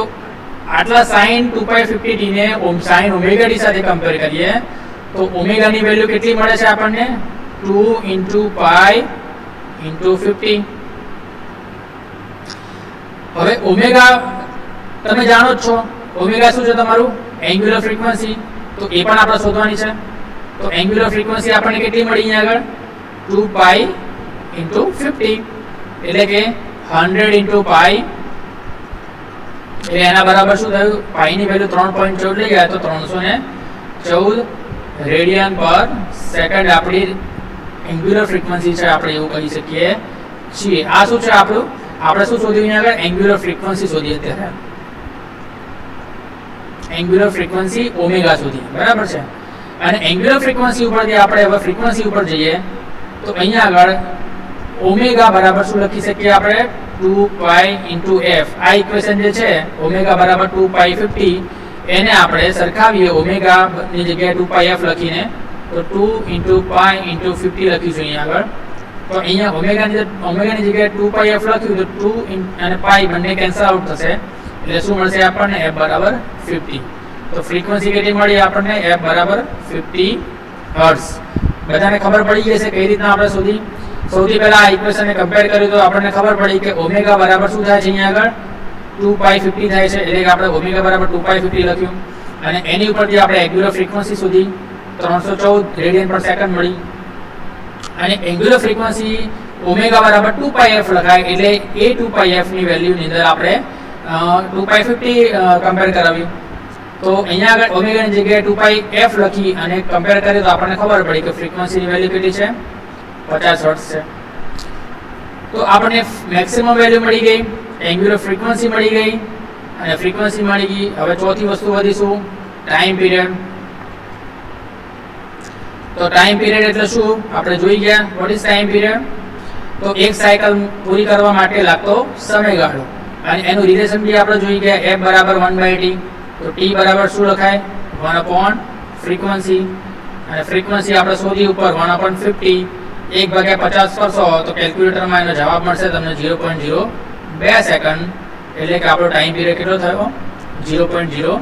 આટલા sin 2 પાઈ 50 t ને sin ઓમેગા t સાથે કમ્પેર કરીએ તો ઓમેગા ની વેલ્યુ કેટલી મળે છે આપણને 2 * પાઈ * 50 હવે ઓમેગા તમે જાણો જ છો ઓમેગા શું છે તમારું એંગ્યુલર ફ્રીક્વન્સી તો એ પણ આપણે શોધવાની છે તો એંગ્યુલર ફ્રીક્વન્સી આપણને કેટલી મળી અહીંયા આગળ 2 પાઈ * 50 એટલે કે 100 * પાઈ એટલે એના બરાબર શું થયું પાઈ ની વેલ્યુ 3.14 લઈ ગયા તો 314 રેડિયન પર સેકન્ડ આપણી એંગ્યુલર ફ્રીક્વન્સી છે આપણે એવું કહી શકીએ છીએ આ શું છે આપણું આપણે શું શોધ્યું અહીંયા આગળ એંગ્યુલર ફ્રીક્વન્સી શોધી અત્યારે એંગ્યુલર ફ્રીક્વન્સી ઓમેગા શોધી બરાબર છે અને એંગ્યુલર ફ્રીક્વન્સી ઉપરથી આપણે હવે ફ્રીક્વન્સી ઉપર જઈએ તો અહીંયા આગળ ઓમેગા બરાબર શું લખી શકીએ આપણે 2 પાઈ * f આ ઇક્વેશન જે છે ઓમેગા બરાબર 2 પાઈ 50 એને આપણે સરખાવીએ ઓમેગા ની જગ્યાએ 2 પાઈ f લખીને તો 2 * પાઈ * 50 લખીશું અહીંયા આગળ તો અહીંયા ઓમેગાની જગ્યાએ 2 પાઈ f લખ્યું તો 2 અને પાઈ બંને કેન્સલ આઉટ થશે એટલે શું મળશે આપણને f બરાબર 50 તો ફ્રીક્વન્સી કેટલી મળી આપણને f બરાબર 50 હર્ટ્ઝ બધાને ખબર પડી ગઈ છે કઈ રીતના આપણે શોધી સૌથી પહેલા આ ઇક્વેશનને કમ્પેર કર્યું તો આપણને ખબર પડી કે ઓમેગા બરાબર શું થાય છે અહીંયા આગળ 2 પાઈ 50 થાય છે એટલે કે આપણે ઓમેગા બરાબર 2 પાઈ 50 લખ્યું અને એની ઉપરથી આપણે એંગ્યુલર ફ્રીક્વન્સી શોધી 314 રેડિયન પર સેકન્ડ મળી અને એંગ્યુલર ફ્રીક્વન્સી ઓમેગા બરાબર 2 પાઈ f લખાય એટલે એ 2 પાઈ f ની વેલ્યુ ની અંદર આપણે 2 પાઈ 50 કમ્પેર કરાવ્યું તો અહીંયા આગળ ઓમેગા ની જગ્યાએ 2 પાઈ f લખી અને કમ્પેર કરીએ તો આપણને ખબર પડી કે ફ્રીક્વન્સી ની વેલ્યુ કેટલી છે 50 હર્ટ્ઝ છે તો આપણને મેક્સિમમ વેલ્યુ મળી ગઈ એંગ્યુલર ફ્રીક્વન્સી મળી ગઈ અને ફ્રીક્વન્સી મળી ગઈ હવે ચોથી વસ્તુ વધીશું ટાઈમ પીરિયડ તો ટાઈમ પીરિયડ એટલે શું આપણે જોઈ ગયા વોટ ઇઝ ટાઈમ પીરિયડ તો એક સાયકલ પૂરી કરવા માટે લાગતો સમયગાળો અને એનું રિલેશન બી આપણે જોઈ ગયા f બરાબર 1/t તો t બરાબર શું લખાય 1 ફ્રીક્વન્સી અને ફ્રીક્વન્સી આપણે શોધી ઉપર 1/50 1/50 કરશો તો કેલ્ક્યુલેટરમાં એનો જવાબ મળશે તમને 0.02 સેકન્ડ એટલે કે આપણો ટાઈમ પીરિયડ કેટલો થયો 0.02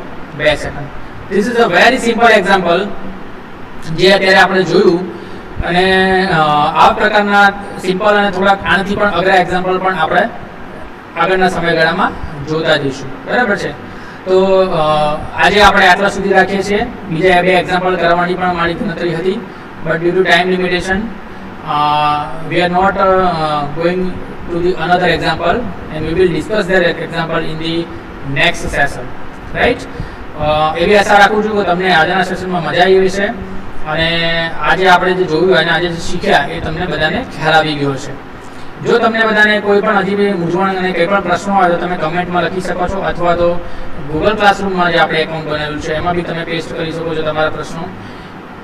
second this is a very simple example જે અત્યારે આપણે જોયું અને આ પ્રકારના સિમ્પલ અને થોડાક આનાથી પણ અઘરા એક્ઝામ્પલ પણ આપણે આગળના સમયગાળામાં જોતા જઈશું બરાબર છે તો આજે આપણે આટલા સુધી રાખીએ છીએ બીજા બે એક્ઝામ્પલ કરવાની પણ મારી ગણતરી હતી but due to time limitation we are not going to the another example and we will discuss that example in the next session right એવી આશા રાખું છું કે તમને આજના સેશનમાં મજા આવી હશે અને આજે આપણે જે જોયું અને આજે જે શીખ્યા એ તમને બધાને ખ્યાલ આવી ગયો છે. જો તમને બધાને કોઈ પણ હજી બી મૂંઝવણ અને કંઈ પણ પ્રશ્નો હોય તો તમે કમેન્ટમાં લખી શકો છો, અથવા તો ગૂગલ ક્લાસરૂમમાં જે આપણે એકાઉન્ટ બનાવેલું છે એમાં બી તમે પેસ્ટ કરી શકો છો તમારા પ્રશ્નો.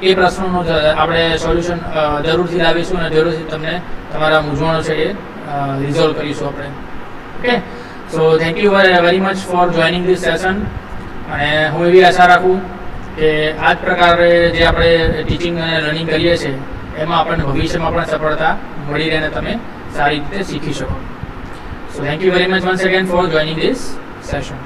એ પ્રશ્નોનું આપણે સોલ્યુશન જરૂરથી લાવીશું અને જરૂરથી તમને તમારા મૂંઝવણો છે એ રિઝોલ્વ કરીશું આપણે. Okay, so thank you very much for joining this session. અને હું એવી આશા રાખું કે આ જ પ્રકારે જે આપણે ટીચિંગ અને લર્નિંગ કરીએ છીએ એમાં આપણને ભવિષ્યમાં પણ સફળતા મળી રહે અને તમે સારી રીતે શીખી શકો. So thank you very much once again four joining this session.